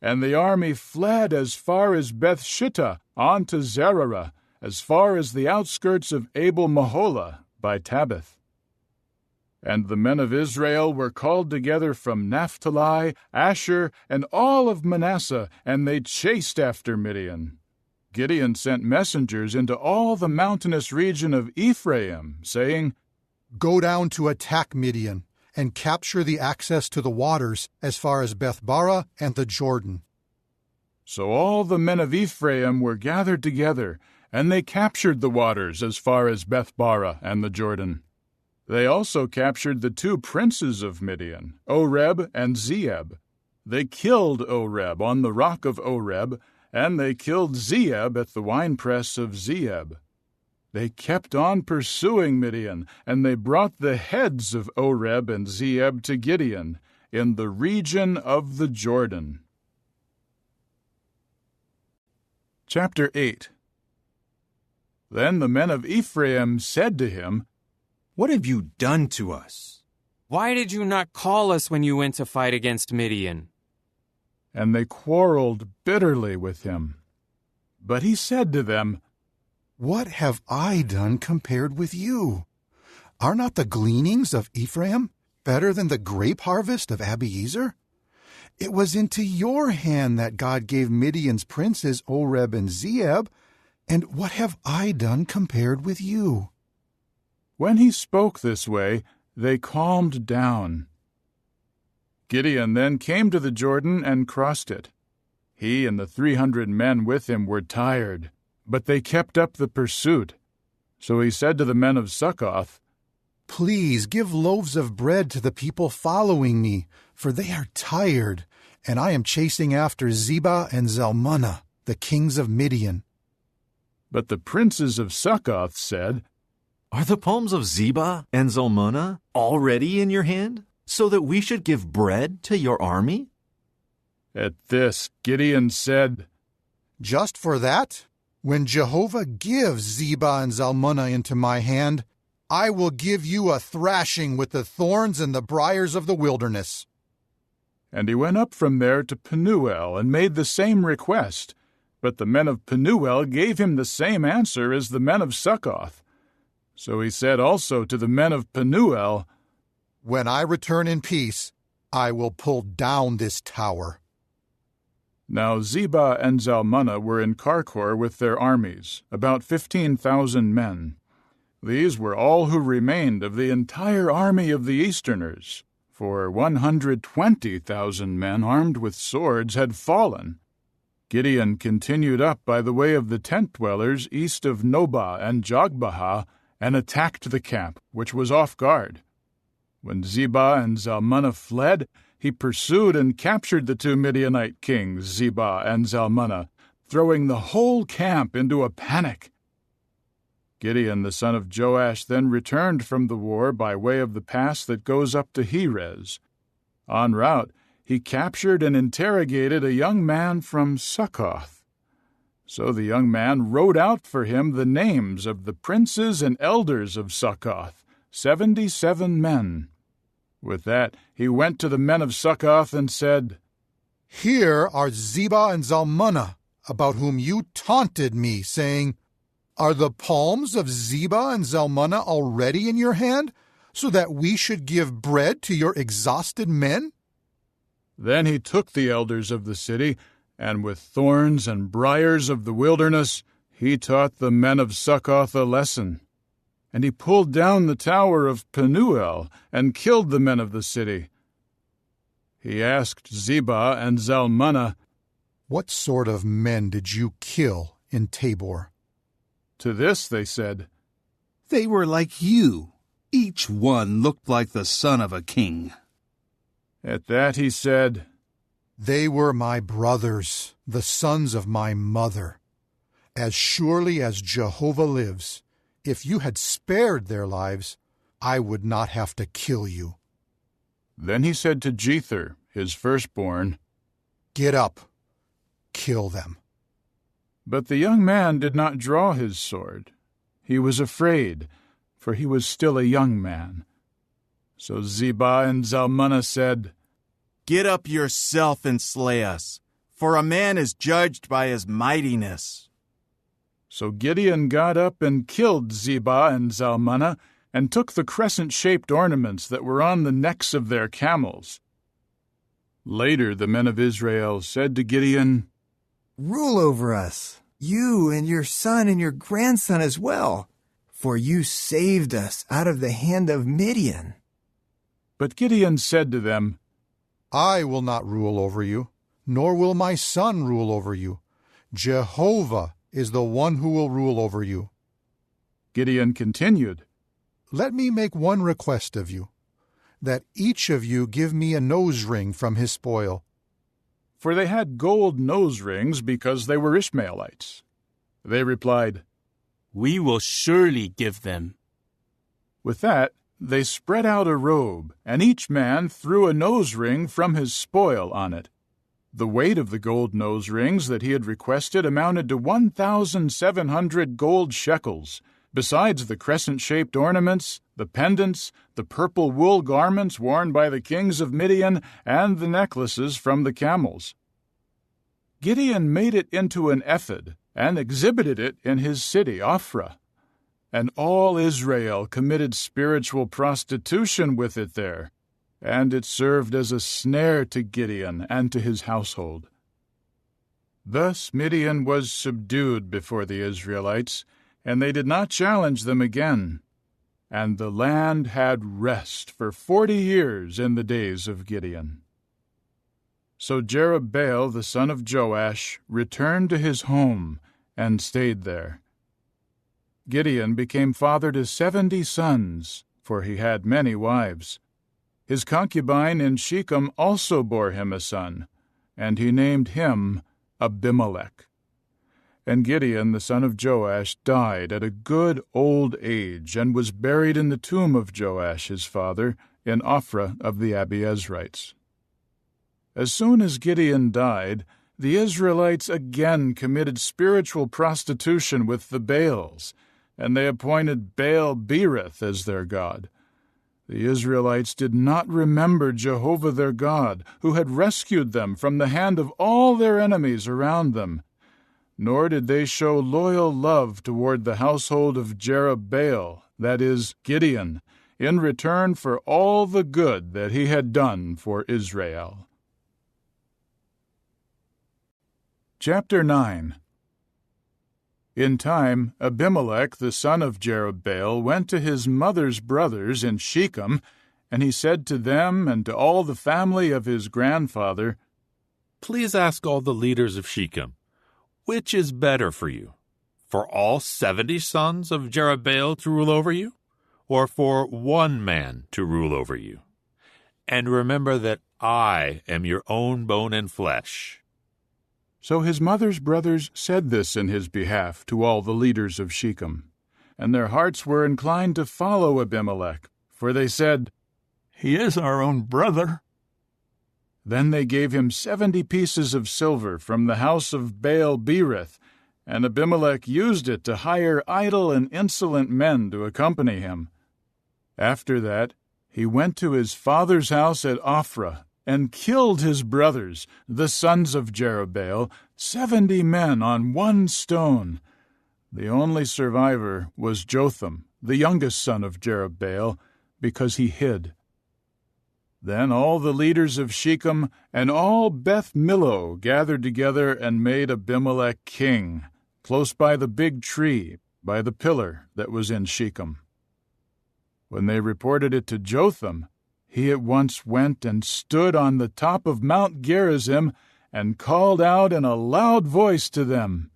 And the army fled as far as Beth-shittah on to Zererah, as far as the outskirts of Abel-Meholah by Tabbath. And the men of Israel were called together from Naphtali, Asher, and all of Manasseh, and they chased after Midian. Gideon sent messengers into all the mountainous region of Ephraim, saying, "Go down to attack Midian, and capture the access to the waters as far as Beth-barah and the Jordan." So all the men of Ephraim were gathered together, and they captured the waters as far as Beth-barah and the Jordan. They also captured the 2 princes of Midian, Oreb and Zeeb. They killed Oreb on the rock of Oreb, and they killed Zeeb at the winepress of Zeeb. They kept on pursuing Midian, and they brought the heads of Oreb and Zeeb to Gideon in the region of the Jordan. Chapter 8. Then the men of Ephraim said to him, "What have you done to us? Why did you not call us when you went to fight against Midian?" And they quarreled bitterly with him. But he said to them, "What have I done compared with you? Are not the gleanings of Ephraim better than the grape harvest of Abiezer? It was into your hand that God gave Midian's princes Oreb and Zeeb, and what have I done compared with you?" When he spoke this way, they calmed down. Gideon then came to the Jordan and crossed it. He and the 300 men with him were tired, but they kept up the pursuit. So he said to the men of Succoth, "Please give loaves of bread to the people following me, for they are tired, and I am chasing after Zebah and Zalmunna, the kings of Midian." But the princes of Succoth said, "Are the palms of Zebah and Zalmunna already in your hand, so that we should give bread to your army?" At this Gideon said, "Just for that, when Jehovah gives Zebah and Zalmunna into my hand, I will give you a thrashing with the thorns and the briars of the wilderness." And he went up from there to Penuel and made the same request. But the men of Penuel gave him the same answer as the men of Succoth. So he said also to the men of Penuel, "When I return in peace, I will pull down this tower." Now Zebah and Zalmunna were in Karkor with their armies, about 15,000 men. These were all who remained of the entire army of the Easterners, for 120,000 men armed with swords had fallen. Gideon continued up by the way of the tent-dwellers east of Nobah and Jogbehah, and attacked the camp, which was off guard. When Zebah and Zalmunna fled, he pursued and captured the 2 Midianite kings, Zebah and Zalmunna, throwing the whole camp into a panic. Gideon the son of Joash then returned from the war by way of the pass that goes up to Heres. En route, he captured and interrogated a young man from Succoth. So the young man wrote out for him the names of the princes and elders of Succoth, 77 men. With that, he went to the men of Succoth and said, "Here are Zebah and Zalmunna, about whom you taunted me, saying, 'Are the palms of Zebah and Zalmunna already in your hand, so that we should give bread to your exhausted men?'" Then he took the elders of the city, and with thorns and briars of the wilderness, he taught the men of Succoth a lesson. And he pulled down the tower of Penuel and killed the men of the city. He asked Zebah and Zalmunna, "What sort of men did you kill in Tabor?" To this they said, "They were like you. Each one looked like the son of a king." At that he said, "They were my brothers, the sons of my mother. As surely as Jehovah lives, if you had spared their lives, I would not have to kill you." Then he said to Jether, his firstborn, "Get up, kill them." But the young man did not draw his sword. He was afraid, for he was still a young man. So Zebah and Zalmunna said, "Get up yourself and slay us, for a man is judged by his mightiness." So Gideon got up and killed Zebah and Zalmunna, and took the crescent-shaped ornaments that were on the necks of their camels. Later the men of Israel said to Gideon, "Rule over us, you and your son and your grandson as well, for you saved us out of the hand of Midian." But Gideon said to them, "I will not rule over you, nor will my son rule over you. Jehovah is the one who will rule over you." Gideon continued, "Let me make one request of you, that each of you give me a nose ring from his spoil." For they had gold nose rings because they were Ishmaelites. They replied, "We will surely give them." With that, they spread out a robe, and each man threw a nose ring from his spoil on it. The weight of the gold nose rings that he had requested amounted to 1,700 gold shekels, besides the crescent-shaped ornaments, the pendants, the purple wool garments worn by the kings of Midian, and the necklaces from the camels. Gideon made it into an ephod and exhibited it in his city, Ophrah. And all Israel committed spiritual prostitution with it there, and it served as a snare to Gideon and to his household. Thus Midian was subdued before the Israelites, and they did not challenge them again. And the land had rest for 40 years in the days of Gideon. So Jerubbaal the son of Joash returned to his home and stayed there. Gideon became father to 70 sons, for he had many wives. His concubine in Shechem also bore him a son, and he named him Abimelech. And Gideon the son of Joash died at a good old age, and was buried in the tomb of Joash his father, in Ophrah of the Abiezrites. As soon as Gideon died, the Israelites again committed spiritual prostitution with the Baals, and they appointed Baal-berith as their god. The Israelites did not remember Jehovah their God, who had rescued them from the hand of all their enemies around them, nor did they show loyal love toward the household of Jerubbaal, that is, Gideon, in return for all the good that he had done for Israel. Chapter 9. In time, Abimelech the son of Jerubbaal went to his mother's brothers in Shechem, and he said to them and to all the family of his grandfather, "Please ask all the leaders of Shechem, which is better for you, for all 70 sons of Jerubbaal to rule over you, or for one man to rule over you? And remember that I am your own bone and flesh." So his mother's brothers said this in his behalf to all the leaders of Shechem, and their hearts were inclined to follow Abimelech, for they said, "He is our own brother." Then they gave him 70 pieces of silver from the house of Baal-berith, and Abimelech used it to hire idle and insolent men to accompany him. After that, he went to his father's house at Ophrah, and killed his brothers, the sons of Jerubbaal, 70 men on one stone. The only survivor was Jotham, the youngest son of Jerubbaal, because he hid. Then all the leaders of Shechem and all Beth Millo gathered together and made Abimelech king, close by the big tree, by the pillar that was in Shechem. When they reported it to Jotham, he at once went and stood on the top of Mount Gerizim and called out in a loud voice to them,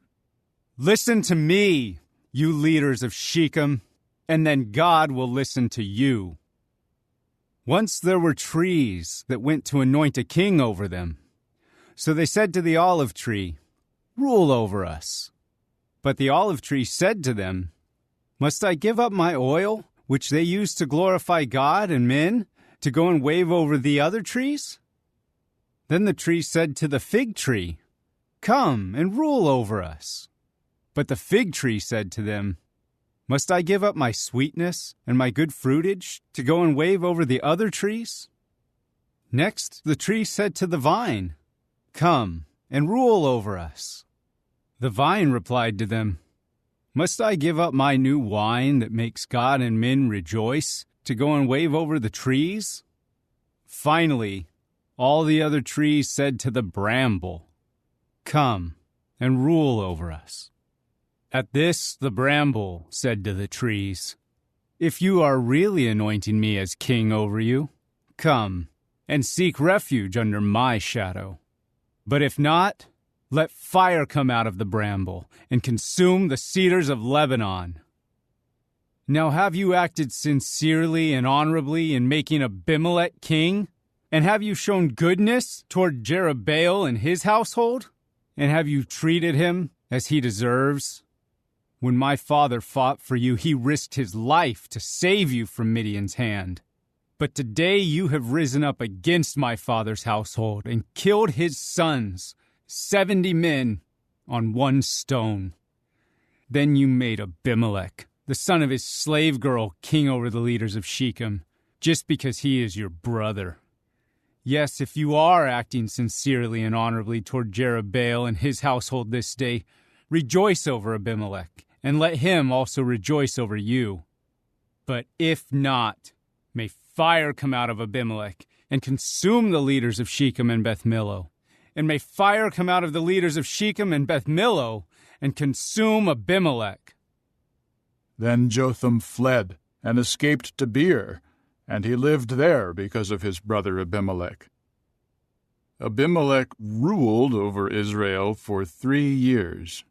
"Listen to me, you leaders of Shechem, and then God will listen to you. Once there were trees that went to anoint a king over them. So they said to the olive tree, 'Rule over us.' But the olive tree said to them, 'Must I give up my oil, which they use to glorify God and men, to go and wave over the other trees?' Then the tree said to the fig tree, 'Come and rule over us.' But the fig tree said to them, Must I give up my sweetness and my good fruitage to go and wave over the other trees? Next, the tree said to the vine, Come and rule over us. The vine replied to them, Must I give up my new wine that makes God and men rejoice to go and wave over the trees? Finally, all the other trees said to the bramble, Come and rule over us. At this, the bramble said to the trees, If you are really anointing me as king over you, come and seek refuge under my shadow. But if not, let fire come out of the bramble and consume the cedars of Lebanon. Now have you acted sincerely and honorably in making Abimelech king? And have you shown goodness toward Jerubbaal and his household? And have you treated him as he deserves? When my father fought for you, he risked his life to save you from Midian's hand. But today you have risen up against my father's household and killed his sons, 70 men, on one stone. Then you made Abimelech, the son of his slave girl, king over the leaders of Shechem, just because he is your brother. Yes, if you are acting sincerely and honorably toward Jerubbaal and his household this day, rejoice over Abimelech, and let him also rejoice over you. But if not, may fire come out of Abimelech and consume the leaders of Shechem and Beth Millo. And may fire come out of the leaders of Shechem and Beth Millo and consume Abimelech. Then Jotham fled and escaped to Beer, and he lived there because of his brother Abimelech. Abimelech ruled over Israel for 3 years.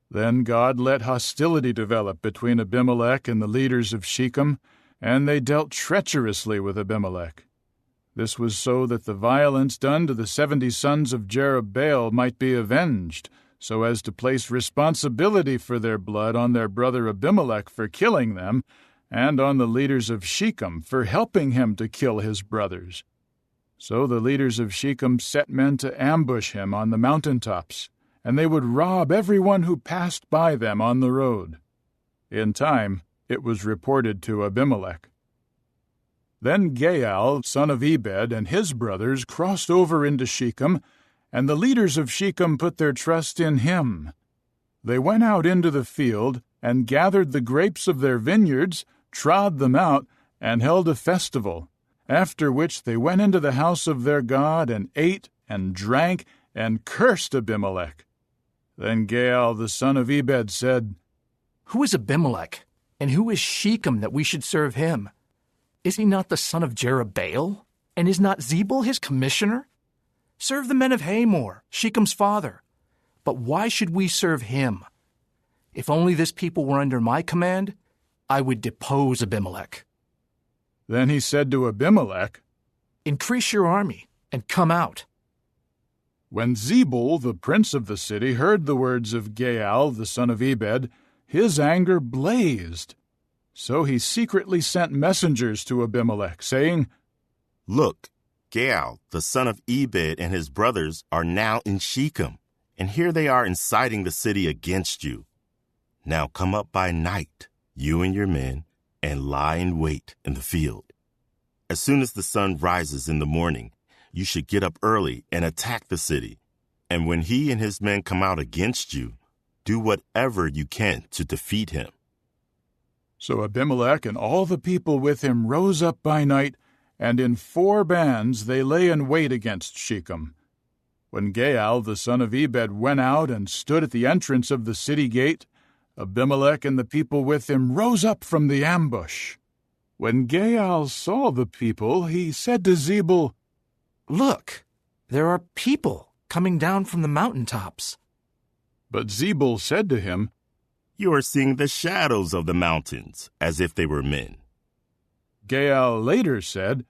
Then God let hostility develop between Abimelech and the leaders of Shechem, and they dealt treacherously with Abimelech. This was so that the violence done to the 70 sons of Jerubbaal might be avenged, so as to place responsibility for their blood on their brother Abimelech for killing them, and on the leaders of Shechem for helping him to kill his brothers. So the leaders of Shechem set men to ambush him on the mountaintops, and they would rob everyone who passed by them on the road. In time, it was reported to Abimelech. Then Gaal, son of Ebed, and his brothers crossed over into Shechem, and the leaders of Shechem put their trust in him. They went out into the field and gathered the grapes of their vineyards, trod them out, and held a festival, after which they went into the house of their God and ate and drank and cursed Abimelech. Then Gaal, the son of Ebed, said, Who is Abimelech, and who is Shechem that we should serve him? Is he not the son of Jerubbaal? And is not Zebul his commissioner? Serve the men of Hamor, Shechem's father. But why should we serve him? If only this people were under my command, I would depose Abimelech. Then he said to Abimelech, Increase your army, and come out. When Zebul, the prince of the city, heard the words of Gaal, the son of Ebed, his anger blazed. So he secretly sent messengers to Abimelech, saying, Look, Gaal, the son of Ebed, and his brothers are now in Shechem, and here they are inciting the city against you. Now come up by night, you and your men, and lie in wait in the field. As soon as the sun rises in the morning, you should get up early and attack the city. And when he and his men come out against you, do whatever you can to defeat him. So Abimelech and all the people with him rose up by night, and in 4 bands they lay in wait against Shechem. When Gaal, the son of Ebed, went out and stood at the entrance of the city gate, Abimelech and the people with him rose up from the ambush. When Gaal saw the people, he said to Zebul, Look, there are people coming down from the mountaintops. But Zebul said to him, You are seeing the shadows of the mountains, as if they were men. Gaal later said,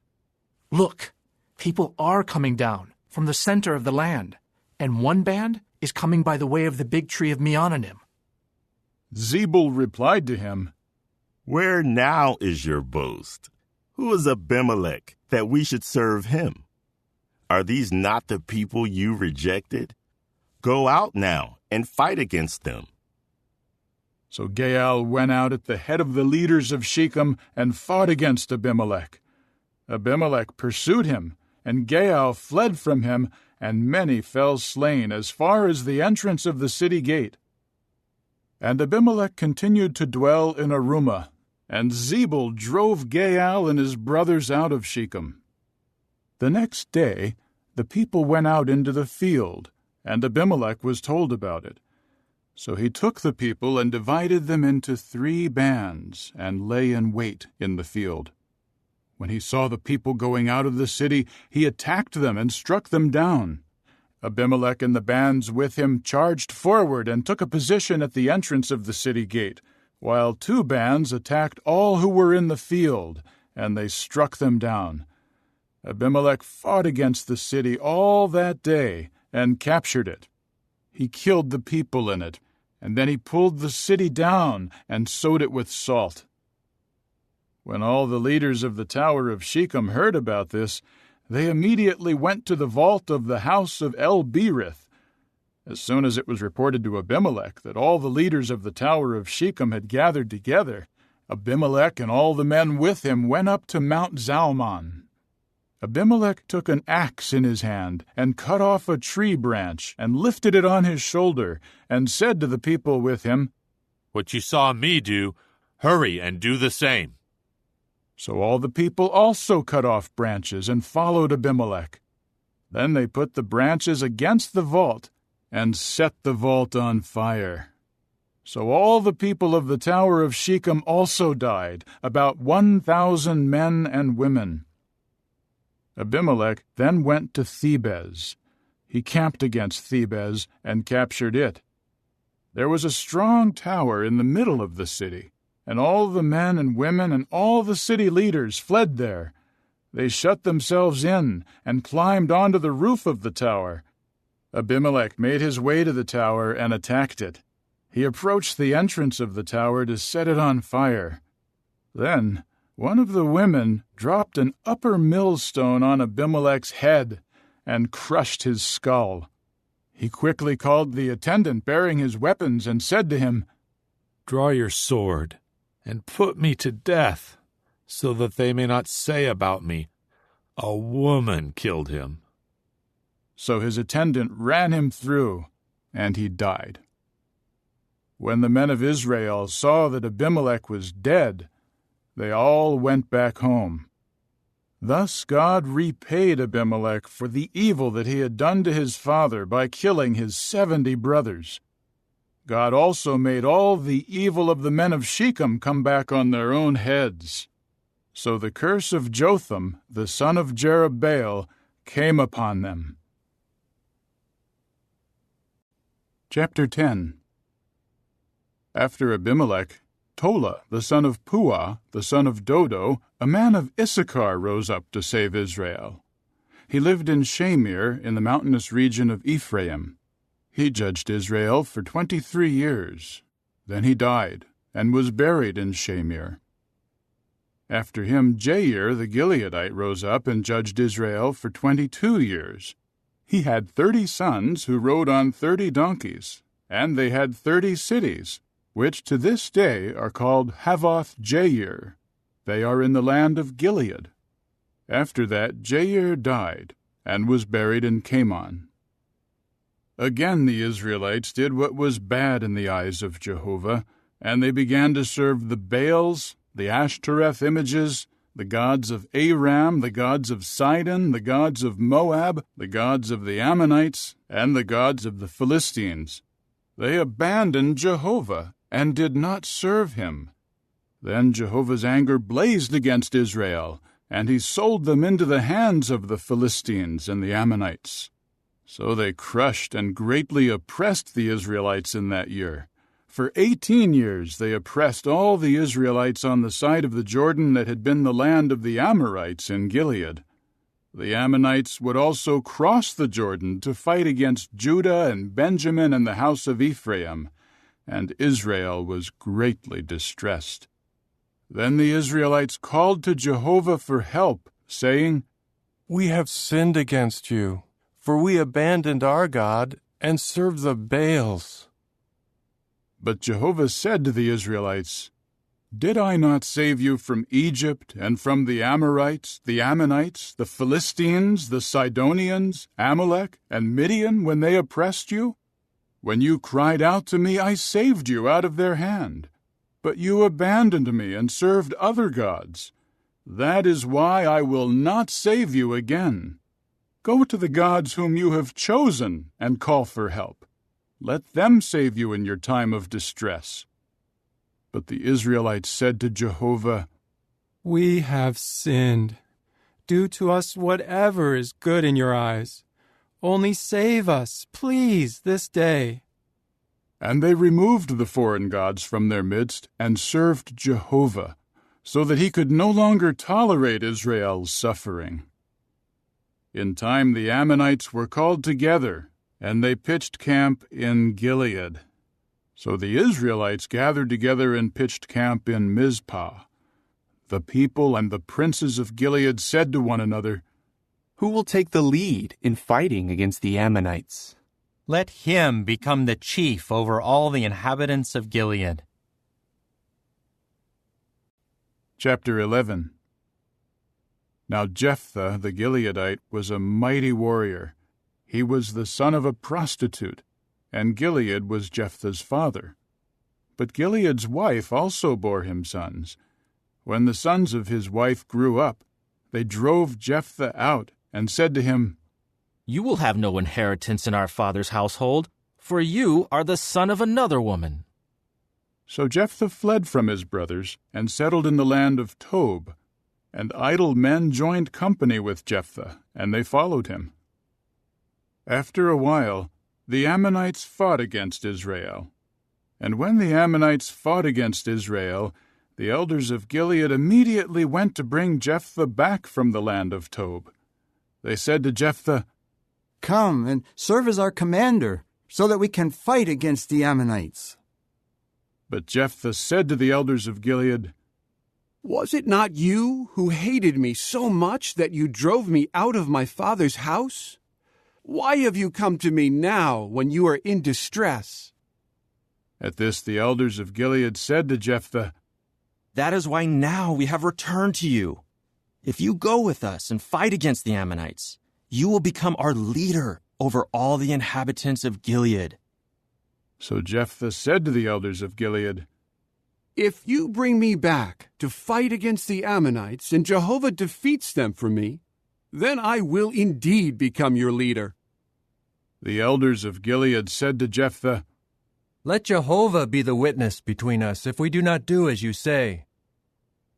Look, people are coming down from the center of the land, and one band is coming by the way of the big tree of Meonanim. Zebul replied to him, Where now is your boast? Who is Abimelech, that we should serve him? Are these not the people you rejected? Go out now and fight against them. So Gaal went out at the head of the leaders of Shechem and fought against Abimelech. Abimelech pursued him, and Gaal fled from him, and many fell slain as far as the entrance of the city gate. And Abimelech continued to dwell in Arumah, and Zebul drove Gaal and his brothers out of Shechem. The next day the people went out into the field, and Abimelech was told about it. So he took the people and divided them into 3 bands, and lay in wait in the field. When he saw the people going out of the city, he attacked them and struck them down. Abimelech and the bands with him charged forward and took a position at the entrance of the city gate, while 2 bands attacked all who were in the field, and they struck them down. Abimelech fought against the city all that day and captured it. He killed the people in it, and then he pulled the city down and sowed it with salt. When all the leaders of the Tower of Shechem heard about this, they immediately went to the vault of the house of El-Berith. As soon as it was reported to Abimelech that all the leaders of the Tower of Shechem had gathered together, Abimelech and all the men with him went up to Mount Zalmon. Abimelech took an axe in his hand and cut off a tree branch and lifted it on his shoulder and said to the people with him, "What you saw me do, hurry and do the same." So all the people also cut off branches and followed Abimelech. Then they put the branches against the vault and set the vault on fire. So all the people of the Tower of Shechem also died, about 1,000 men and women. Abimelech then went to Thebez. He camped against Thebez and captured it. There was a strong tower in the middle of the city, and all the men and women and all the city leaders fled there. They shut themselves in and climbed onto the roof of the tower. Abimelech made his way to the tower and attacked it. He approached the entrance of the tower to set it on fire. Then one of the women dropped an upper millstone on Abimelech's head and crushed his skull. He quickly called the attendant bearing his weapons and said to him, "Draw your sword and put me to death, so that they may not say about me, 'A woman killed him.'" So his attendant ran him through, and he died. When the men of Israel saw that Abimelech was dead, they all went back home. Thus God repaid Abimelech for the evil that he had done to his father by killing his 70 brothers. God also made all the evil of the men of Shechem come back on their own heads. So the curse of Jotham, the son of Jerubbaal, came upon them. Chapter 10. After Abimelech, Tola, the son of Puah, the son of Dodo, a man of Issachar, rose up to save Israel. He lived in Shamir in the mountainous region of Ephraim. He judged Israel for 23 years. Then he died and was buried in Shamir. After him, Jair the Gileadite rose up and judged Israel for 22 years. He had 30 sons who rode on 30 donkeys, and they had 30 cities, which to this day are called Havoth Jair. They are in the land of Gilead. After that, Jair died and was buried in Camon. Again the Israelites did what was bad in the eyes of Jehovah, and they began to serve the Baals, the Ashtoreth images, the gods of Aram, the gods of Sidon, the gods of Moab, the gods of the Ammonites, and the gods of the Philistines. They abandoned Jehovah and did not serve him. Then Jehovah's anger blazed against Israel, and he sold them into the hands of the Philistines and the Ammonites. So they crushed and greatly oppressed the Israelites in that year. For 18 years they oppressed all the Israelites on the side of the Jordan that had been the land of the Amorites in Gilead. The Ammonites would also cross the Jordan to fight against Judah and Benjamin and the house of Ephraim, and Israel was greatly distressed. Then the Israelites called to Jehovah for help, saying, "We have sinned against you, for we abandoned our God and served the Baals." But Jehovah said to the Israelites, Did I not save you from Egypt and from the Amorites, the Ammonites, the Philistines, the Sidonians, Amalek, and Midian when they oppressed you? When you cried out to me, I saved you out of their hand. But you abandoned me and served other gods. That is why I will not save you again. Go to the gods whom you have chosen and call for help. Let them save you in your time of distress. But the Israelites said to Jehovah, We have sinned. Do to us whatever is good in your eyes. Only save us, please, this day. And they removed the foreign gods from their midst and served Jehovah, so that he could no longer tolerate Israel's suffering. In time the Ammonites were called together, and they pitched camp in Gilead. So the Israelites gathered together and pitched camp in Mizpah. The people and the princes of Gilead said to one another, Who will take the lead in fighting against the Ammonites? Let him become the chief over all the inhabitants of Gilead. Chapter 11. Now Jephthah the Gileadite was a mighty warrior. He was the son of a prostitute, and Gilead was Jephthah's father. But Gilead's wife also bore him sons. When the sons of his wife grew up, they drove Jephthah out and said to him, You will have no inheritance in our father's household, for you are the son of another woman. So Jephthah fled from his brothers and settled in the land of Tob, and idle men joined company with Jephthah, and they followed him. After a while, the Ammonites fought against Israel. And when the Ammonites fought against Israel, the elders of Gilead immediately went to bring Jephthah back from the land of Tob. They said to Jephthah, Come and serve as our commander, so that we can fight against the Ammonites. But Jephthah said to the elders of Gilead, Was it not you who hated me so much that you drove me out of my father's house? Why have you come to me now when you are in distress? At this the elders of Gilead said to Jephthah, That is why now we have returned to you. If you go with us and fight against the Ammonites, you will become our leader over all the inhabitants of Gilead. So Jephthah said to the elders of Gilead, If you bring me back to fight against the Ammonites and Jehovah defeats them for me, then I will indeed become your leader. The elders of Gilead said to Jephthah, Let Jehovah be the witness between us if we do not do as you say.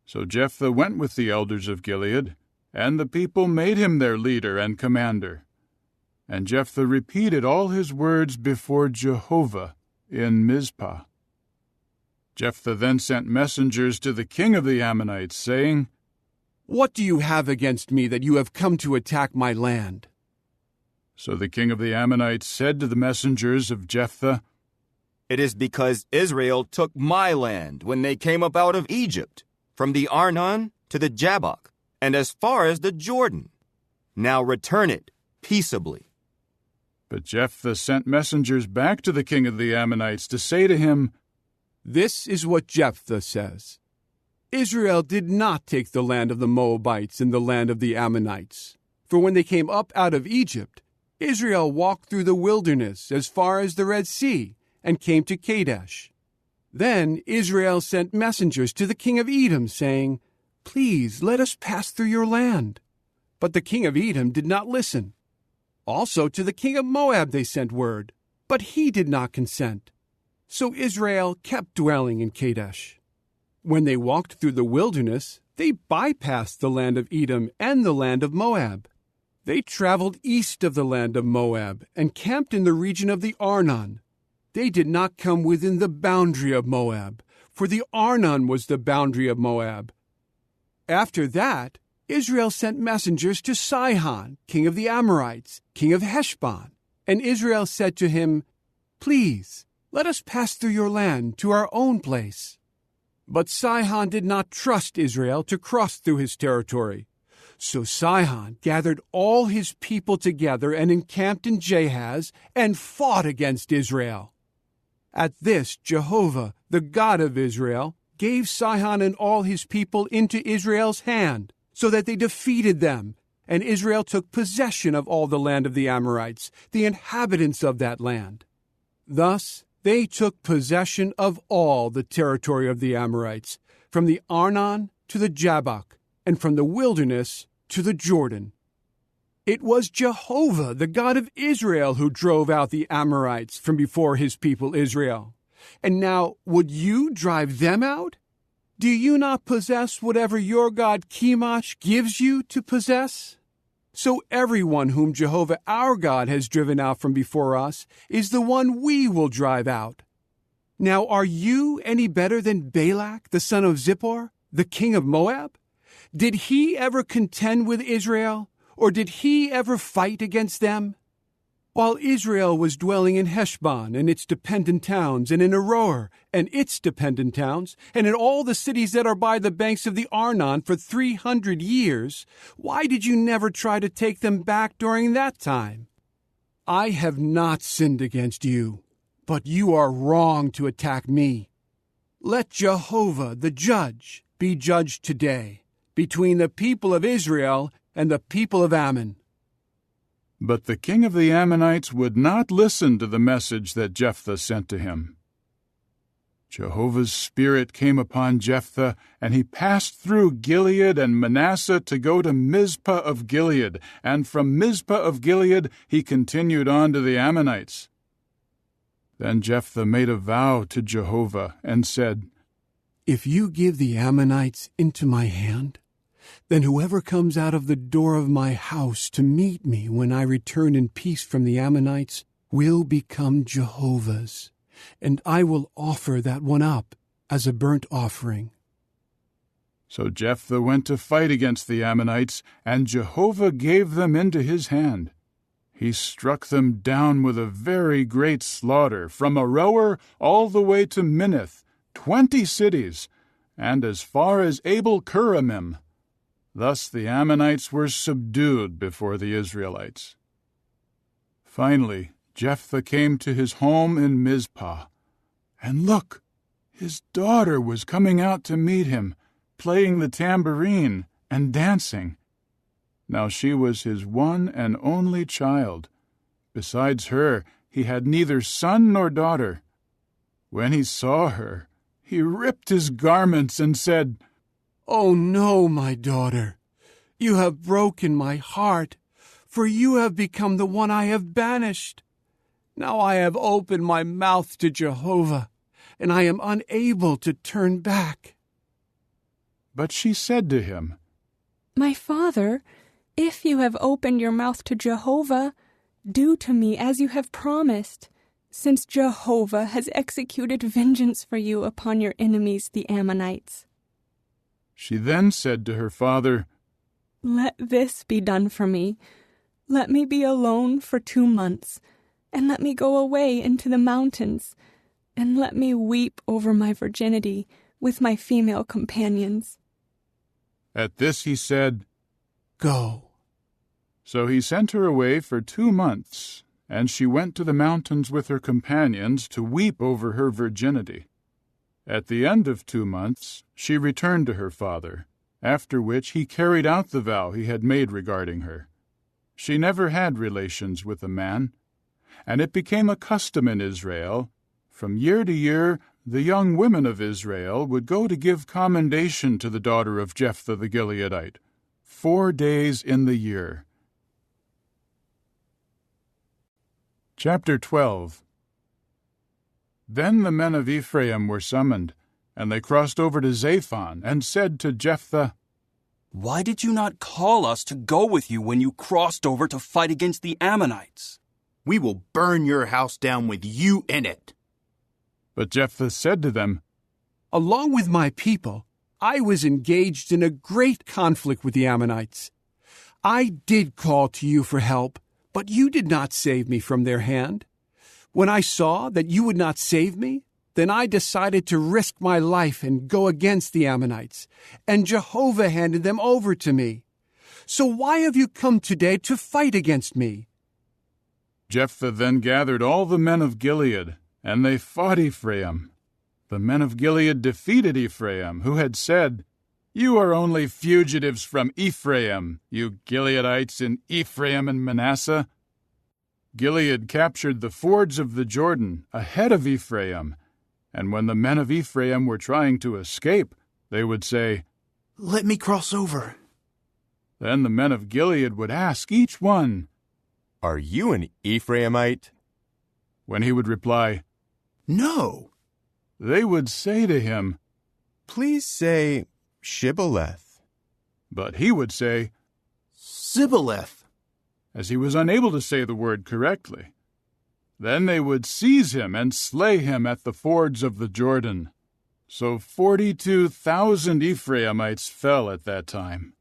So Jephthah went with the elders of Gilead, and the people made him their leader and commander. And Jephthah repeated all his words before Jehovah in Mizpah. Jephthah then sent messengers to the king of the Ammonites, saying, What do you have against me that you have come to attack my land? So the king of the Ammonites said to the messengers of Jephthah, It is because Israel took my land when they came up out of Egypt, from the Arnon to the Jabbok, and as far as the Jordan. Now return it peaceably. But Jephthah sent messengers back to the king of the Ammonites to say to him, This is what Jephthah says. Israel did not take the land of the Moabites and the land of the Ammonites. For when they came up out of Egypt, Israel walked through the wilderness as far as the Red Sea and came to Kadesh. Then Israel sent messengers to the king of Edom, saying, Please let us pass through your land. But the king of Edom did not listen. Also to the king of Moab they sent word, but he did not consent. So Israel kept dwelling in Kadesh. When they walked through the wilderness, they bypassed the land of Edom and the land of Moab. They traveled east of the land of Moab and camped in the region of the Arnon. They did not come within the boundary of Moab, for the Arnon was the boundary of Moab. After that, Israel sent messengers to Sihon, king of the Amorites, king of Heshbon, and Israel said to him, Please, let us pass through your land to our own place. But Sihon did not trust Israel to cross through his territory. So Sihon gathered all his people together and encamped in Jahaz and fought against Israel. At this, Jehovah, the God of Israel, gave Sihon and all his people into Israel's hand, so that they defeated them, and Israel took possession of all the land of the Amorites, the inhabitants of that land. Thus they took possession of all the territory of the Amorites, from the Arnon to the Jabbok, and from the wilderness to the Jordan. It was Jehovah, the God of Israel, who drove out the Amorites from before his people Israel. And now, would you drive them out? Do you not possess whatever your God Chemosh gives you to possess? So everyone whom Jehovah our God has driven out from before us is the one we will drive out. Now are you any better than Balak, the son of Zippor, the king of Moab? Did he ever contend with Israel, or did he ever fight against them? While Israel was dwelling in Heshbon and its dependent towns, and in Aroer and its dependent towns, and in all the cities that are by the banks of the Arnon for 300 years, why did you never try to take them back during that time? I have not sinned against you, but you are wrong to attack me. Let Jehovah, the judge, be judged today between the people of Israel and the people of Ammon. But the king of the Ammonites would not listen to the message that Jephthah sent to him. Jehovah's Spirit came upon Jephthah, and he passed through Gilead and Manasseh to go to Mizpah of Gilead, and from Mizpah of Gilead he continued on to the Ammonites. Then Jephthah made a vow to Jehovah and said, If you give the Ammonites into my hand, then whoever comes out of the door of my house to meet me when I return in peace from the Ammonites will become Jehovah's, and I will offer that one up as a burnt offering. So Jephthah went to fight against the Ammonites, and Jehovah gave them into his hand. He struck them down with a very great slaughter, from Aroer all the way to Minnith, 20 cities, and as far as Abel-Keramim. Thus the Ammonites were subdued before the Israelites. Finally, Jephthah came to his home in Mizpah, and look, his daughter was coming out to meet him, playing the tambourine and dancing. Now she was his one and only child. Besides her, he had neither son nor daughter. When he saw her, he ripped his garments and said, Oh no, my daughter, you have broken my heart, for you have become the one I have banished. Now I have opened my mouth to Jehovah, and I am unable to turn back. But she said to him, My father, if you have opened your mouth to Jehovah, do to me as you have promised, since Jehovah has executed vengeance for you upon your enemies, the Ammonites. She then said to her father, Let this be done for me. Let me be alone for 2 months, and let me go away into the mountains, and let me weep over my virginity with my female companions. At this he said, Go. So he sent her away for 2 months, and she went to the mountains with her companions to weep over her virginity. At the end of 2 months, she returned to her father, after which he carried out the vow he had made regarding her. She never had relations with a man, and it became a custom in Israel. From year to year, the young women of Israel would go to give commendation to the daughter of Jephthah the Gileadite, 4 days in the year. Chapter 12. Then the men of Ephraim were summoned, and they crossed over to Zaphon, and said to Jephthah, Why did you not call us to go with you when you crossed over to fight against the Ammonites? We will burn your house down with you in it. But Jephthah said to them, Along with my people, I was engaged in a great conflict with the Ammonites. I did call to you for help, but you did not save me from their hand. When I saw that you would not save me, then I decided to risk my life and go against the Ammonites, and Jehovah handed them over to me. So why have you come today to fight against me? Jephthah then gathered all the men of Gilead, and they fought Ephraim. The men of Gilead defeated Ephraim, who had said, "You are only fugitives from Ephraim, you Gileadites in Ephraim and Manasseh." Gilead captured the fords of the Jordan ahead of Ephraim, and when the men of Ephraim were trying to escape, they would say, "Let me cross over." Then the men of Gilead would ask each one, "Are you an Ephraimite?" When he would reply, "No," they would say to him, "Please say Shibboleth." But he would say, "Sibboleth," as he was unable to say the word correctly. Then they would seize him and slay him at the fords of the Jordan. So 42,000 Ephraimites fell at that time.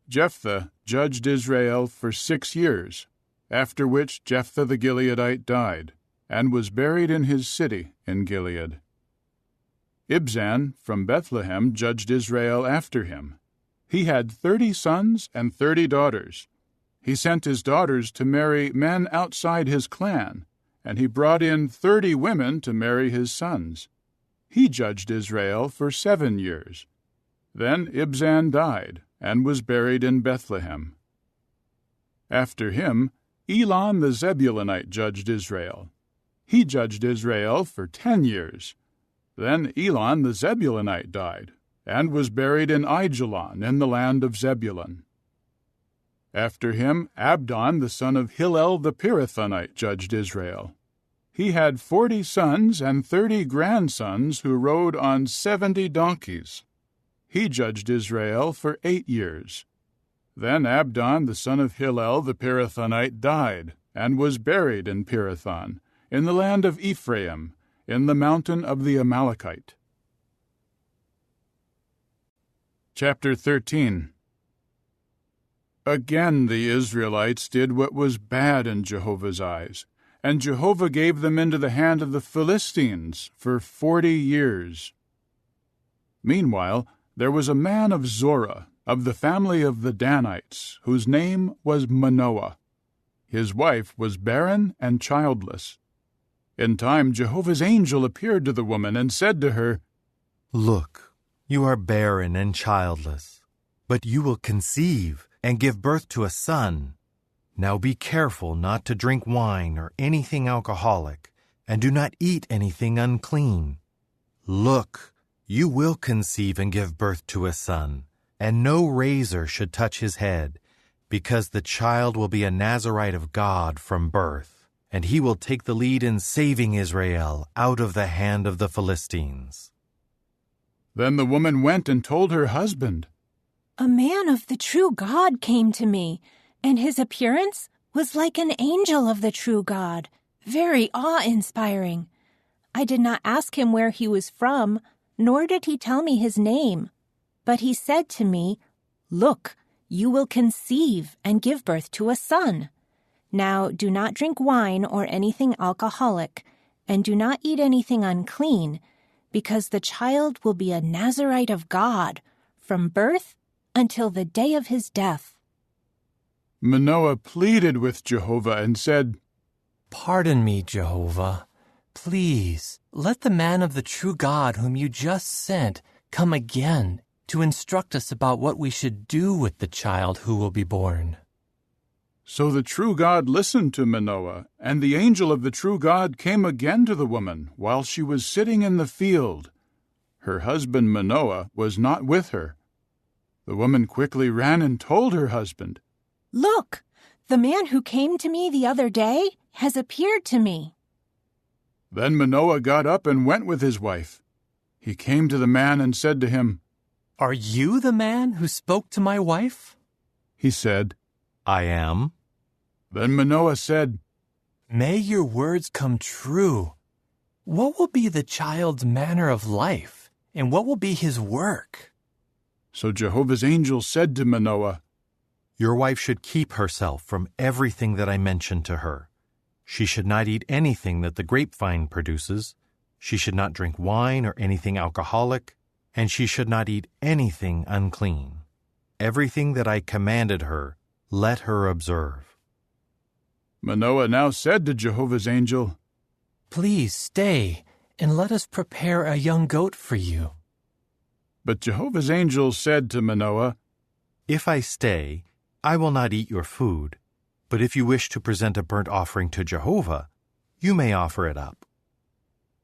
Jephthah judged Israel for 6 years, after which Jephthah the Gileadite died, and was buried in his city in Gilead. Ibzan from Bethlehem judged Israel after him. He had 30 sons and 30 daughters. He sent his daughters to marry men outside his clan, and he brought in 30 women to marry his sons. He judged Israel for 7 years. Then Ibzan died, and was buried in Bethlehem. After him, Elon the Zebulunite judged Israel. He judged Israel for 10 years. Then Elon the Zebulunite died, and was buried in Aijalon in the land of Zebulun. After him, Abdon the son of Hillel the Pirathonite judged Israel. He had 40 sons and 30 grandsons who rode on 70 donkeys. He judged Israel for 8 years. Then Abdon the son of Hillel the Pirathonite died, and was buried in Pirathon, in the land of Ephraim, in the mountain of the Amalekite. Chapter 13. Again the Israelites did what was bad in Jehovah's eyes, and Jehovah gave them into the hand of the Philistines for 40 years. Meanwhile, there was a man of Zorah, of the family of the Danites, whose name was Manoah. His wife was barren and childless. In time Jehovah's angel appeared to the woman and said to her, "Look, you are barren and childless, but you will conceive and give birth to a son. Now be careful not to drink wine or anything alcoholic, and do not eat anything unclean. Look, you will conceive and give birth to a son, and no razor should touch his head, because the child will be a Nazirite of God from birth, and he will take the lead in saving Israel out of the hand of the Philistines." Then the woman went and told her husband, "A man of the true God came to me, and his appearance was like an angel of the true God, very awe-inspiring. I did not ask him where he was from, nor did he tell me his name. But he said to me, 'Look, you will conceive and give birth to a son. Now do not drink wine or anything alcoholic, and do not eat anything unclean, because the child will be a Nazirite of God from birth until the day of his death.'" Manoah pleaded with Jehovah and said, "Pardon me, Jehovah. Please, let the man of the true God whom you just sent come again to instruct us about what we should do with the child who will be born." So the true God listened to Manoah, and the angel of the true God came again to the woman while she was sitting in the field. Her husband Manoah was not with her. The woman quickly ran and told her husband, "Look, the man who came to me the other day has appeared to me." Then Manoah got up and went with his wife. He came to the man and said to him, "Are you the man who spoke to my wife?" He said, "I am." Then Manoah said, "May your words come true. What will be the child's manner of life, and what will be his work?" So Jehovah's angel said to Manoah, "Your wife should keep herself from everything that I mentioned to her. She should not eat anything that the grapevine produces. She should not drink wine or anything alcoholic, and she should not eat anything unclean. Everything that I commanded her, let her observe." Manoah now said to Jehovah's angel, Please stay, and let us prepare a young goat for you. But Jehovah's angel said to Manoah, If I stay, I will not eat your food. But if you wish to present a burnt offering to Jehovah, you may offer it up.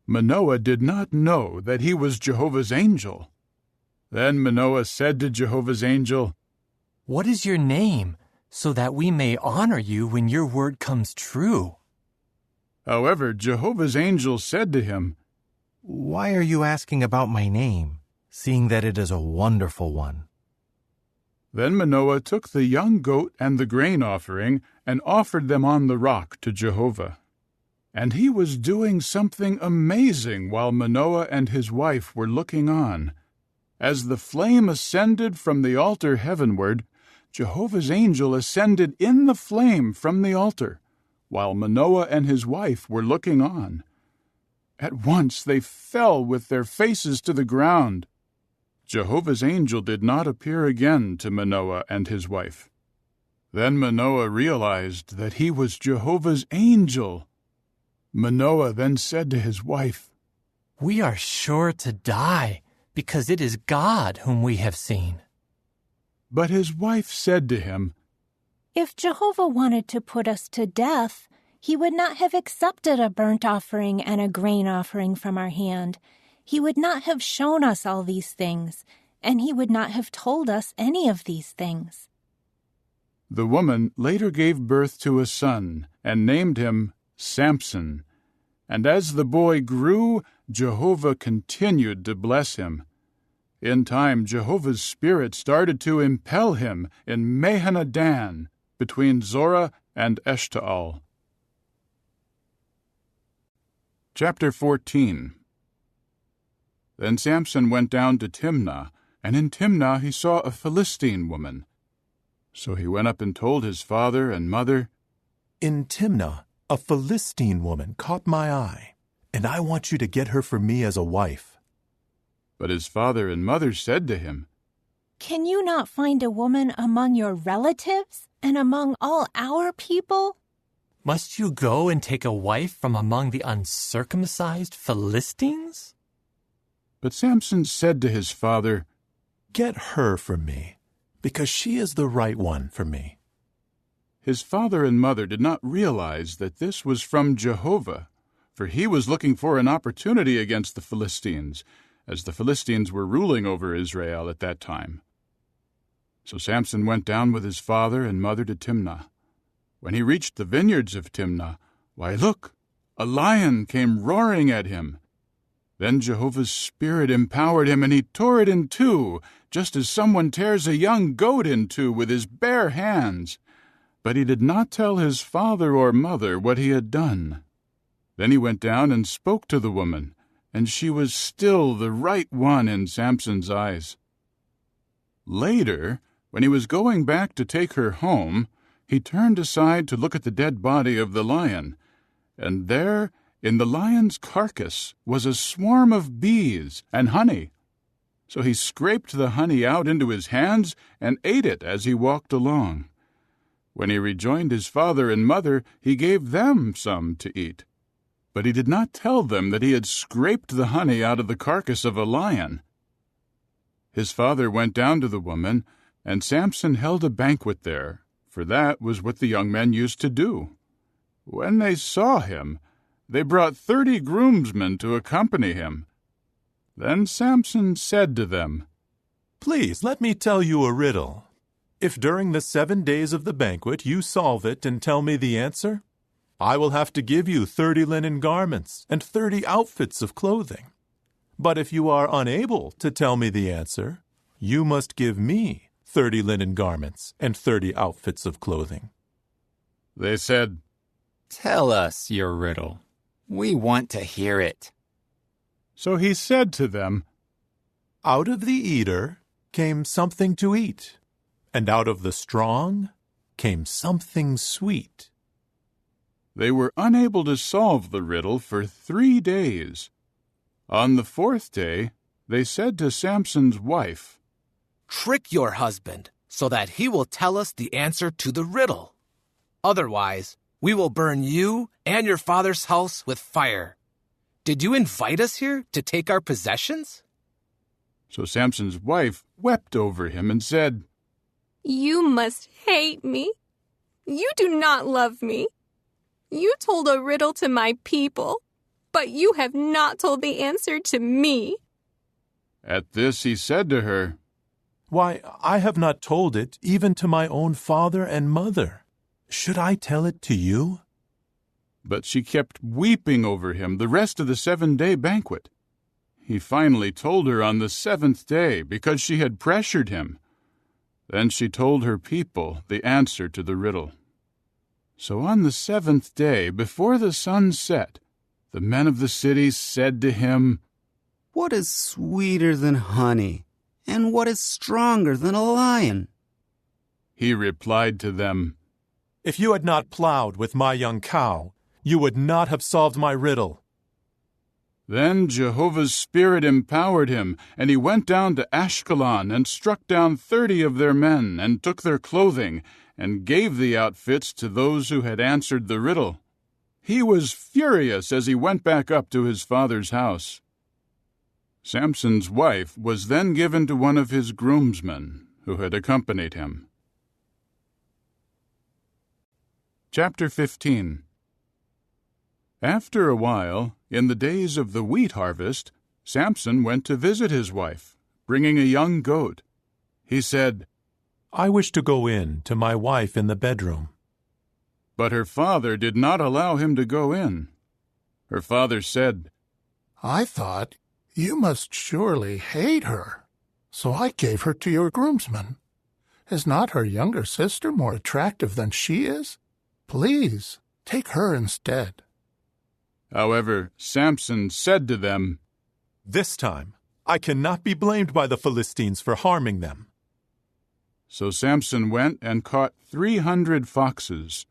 Manoah did not know that he was Jehovah's angel. Then Manoah said to Jehovah's angel, What is your name, so that we may honor you when your word comes true? However, Jehovah's angel said to him, Why are you asking about my name, seeing that it is a wonderful one? Then Manoah took the young goat and the grain offering and offered them on the rock to Jehovah. And he was doing something amazing while Manoah and his wife were looking on. As the flame ascended from the altar heavenward, Jehovah's angel ascended in the flame from the altar, while Manoah and his wife were looking on. At once they fell with their faces to the ground. Jehovah's angel did not appear again to Manoah and his wife. Then Manoah realized that he was Jehovah's angel. Manoah then said to his wife, We are sure to die, because it is God whom we have seen. But his wife said to him, If Jehovah wanted to put us to death, he would not have accepted a burnt offering and a grain offering from our hand. He would not have shown us all these things, and he would not have told us any of these things. The woman later gave birth to a son and named him Samson. And as the boy grew, Jehovah continued to bless him. In time, Jehovah's Spirit started to impel him in Mahaneh-dan, between Zorah and Eshtaol. Chapter 14. Then Samson went down to Timnah, and in Timnah he saw a Philistine woman. So he went up and told his father and mother, In Timnah, a Philistine woman caught my eye, and I want you to get her for me as a wife. But his father and mother said to him, Can you not find a woman among your relatives and among all our people? Must you go and take a wife from among the uncircumcised Philistines? But Samson said to his father, Get her for me, because she is the right one for me. His father and mother did not realize that this was from Jehovah, for he was looking for an opportunity against the Philistines, as the Philistines were ruling over Israel at that time. So Samson went down with his father and mother to Timnah. When he reached the vineyards of Timnah, why, look, a lion came roaring at him. Then Jehovah's Spirit empowered him, and he tore it in two, just as someone tears a young goat in two with his bare hands. But he did not tell his father or mother what he had done. Then he went down and spoke to the woman, and she was still the right one in Samson's eyes. Later, when he was going back to take her home, he turned aside to look at the dead body of the lion, and there, in the lion's carcass, was a swarm of bees and honey. So he scraped the honey out into his hands and ate it as he walked along. When he rejoined his father and mother, he gave them some to eat. But he did not tell them that he had scraped the honey out of the carcass of a lion. His father went down to the woman, and Samson held a banquet there, for that was what the young men used to do. When they saw him, they brought 30 groomsmen to accompany him. Then Samson said to them, Please let me tell you a riddle. If during the 7 days of the banquet you solve it and tell me the answer, I will have to give you 30 linen garments and 30 outfits of clothing. But if you are unable to tell me the answer, you must give me 30 linen garments and 30 outfits of clothing. They said, Tell us your riddle. We want to hear it. So he said to them, Out of the eater came something to eat, and out of the strong came something sweet. They were unable to solve the riddle for 3 days. On the 4th day, they said to Samson's wife, Trick your husband so that he will tell us the answer to the riddle. Otherwise, we will burn you and your father's house with fire. Did you invite us here to take our possessions? So Samson's wife wept over him and said, You must hate me. You do not love me. You told a riddle to my people, but you have not told the answer to me. At this he said to her, Why, I have not told it even to my own father and mother. Should I tell it to you? But she kept weeping over him the rest of the 7-day banquet. He finally told her on the 7th day because she had pressured him. Then she told her people the answer to the riddle. So on the 7th day, before the sun set, the men of the city said to him, What is sweeter than honey, and what is stronger than a lion? He replied to them, If you had not plowed with my young cow, you would not have solved my riddle. Then Jehovah's Spirit empowered him, and he went down to Ashkelon and struck down 30 of their men, and took their clothing, and gave the outfits to those who had answered the riddle. He was furious as he went back up to his father's house. Samson's wife was then given to one of his groomsmen, who had accompanied him. Chapter 15. After a while, in the days of the wheat harvest, Samson went to visit his wife, bringing a young goat. He said, I wish to go in to my wife in the bedroom. But her father did not allow him to go in. Her father said, I thought you must surely hate her, so I gave her to your groomsmen. Is not her younger sister more attractive than she is? Please, take her instead. However, Samson said to them, This time I cannot be blamed by the Philistines for harming them. So Samson went and caught 300 foxes.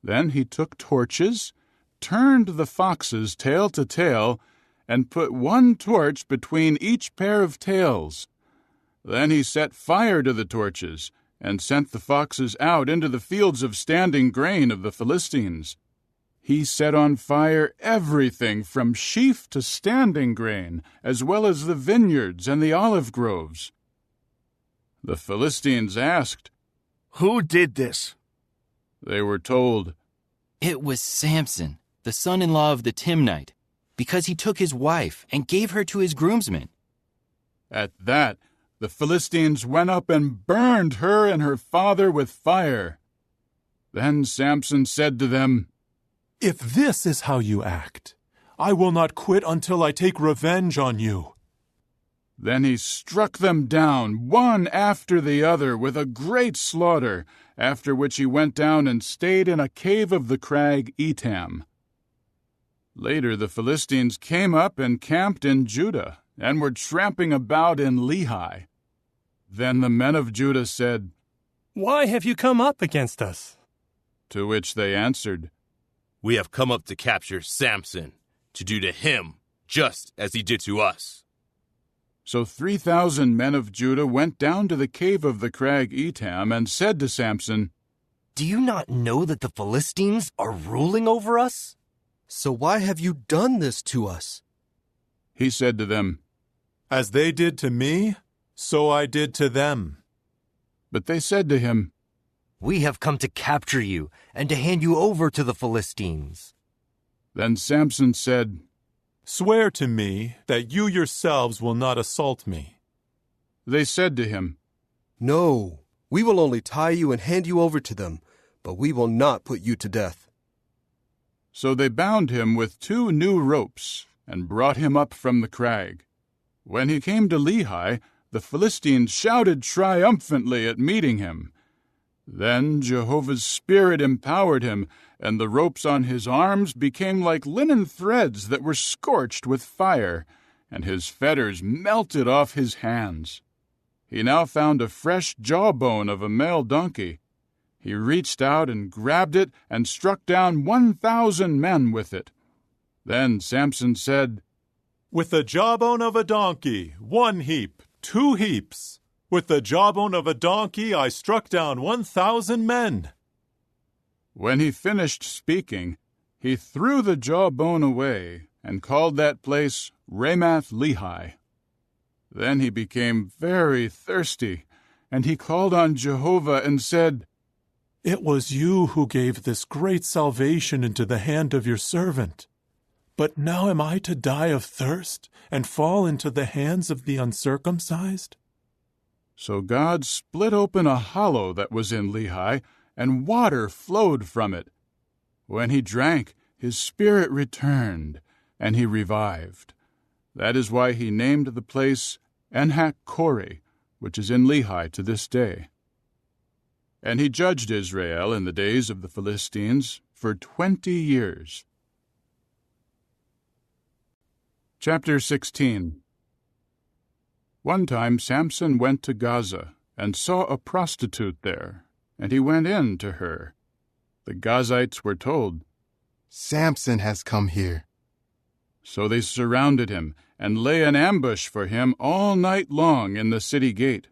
Then he took torches, turned the foxes tail to tail, and put one torch between each pair of tails. Then he set fire to the torches, and sent the foxes out into the fields of standing grain of the Philistines. He set on fire everything from sheaf to standing grain, as well as the vineyards and the olive groves. The Philistines asked, Who did this? They were told, It was Samson, the son-in-law of the Timnite, because he took his wife and gave her to his groomsmen. At that, the Philistines went up and burned her and her father with fire. Then Samson said to them, If this is how you act, I will not quit until I take revenge on you. Then he struck them down, one after the other, with a great slaughter, after which he went down and stayed in a cave of the crag Etam. Later the Philistines came up and camped in Judah, and were tramping about in Lehi. Then the men of Judah said, Why have you come up against us? To which they answered, We have come up to capture Samson, to do to him just as he did to us. So 3,000 men of Judah went down to the cave of the crag Etam and said to Samson, Do you not know that the Philistines are ruling over us? So why have you done this to us? He said to them, As they did to me, so I did to them. But they said to him, We have come to capture you and to hand you over to the Philistines. Then Samson said, Swear to me that you yourselves will not assault me. They said to him, No, we will only tie you and hand you over to them, but we will not put you to death. So they bound him with 2 new ropes and brought him up from the crag. When he came to Lehi, the Philistines shouted triumphantly at meeting him. Then Jehovah's Spirit empowered him, and the ropes on his arms became like linen threads that were scorched with fire, and his fetters melted off his hands. He now found a fresh jawbone of a male donkey. He reached out and grabbed it and struck down 1,000 men with it. Then Samson said, With the jawbone of a donkey, 1 heap, 2 heaps. With the jawbone of a donkey I struck down 1,000 men. When he finished speaking, he threw the jawbone away and called that place Ramath-Lehi. Then he became very thirsty, and he called on Jehovah and said, "It was you who gave this great salvation into the hand of your servant. But now am I to die of thirst and fall into the hands of the uncircumcised?" So God split open a hollow that was in Lehi, and water flowed from it. When he drank, his spirit returned, and he revived. That is why he named the place Enhakkore, which is in Lehi to this day. And he judged Israel in the days of the Philistines for 20 years. Chapter 16. One time Samson went to Gaza and saw a prostitute there, and he went in to her. The Gazites were told, "Samson has come here." So they surrounded him and lay an ambush for him all night long in the city gate.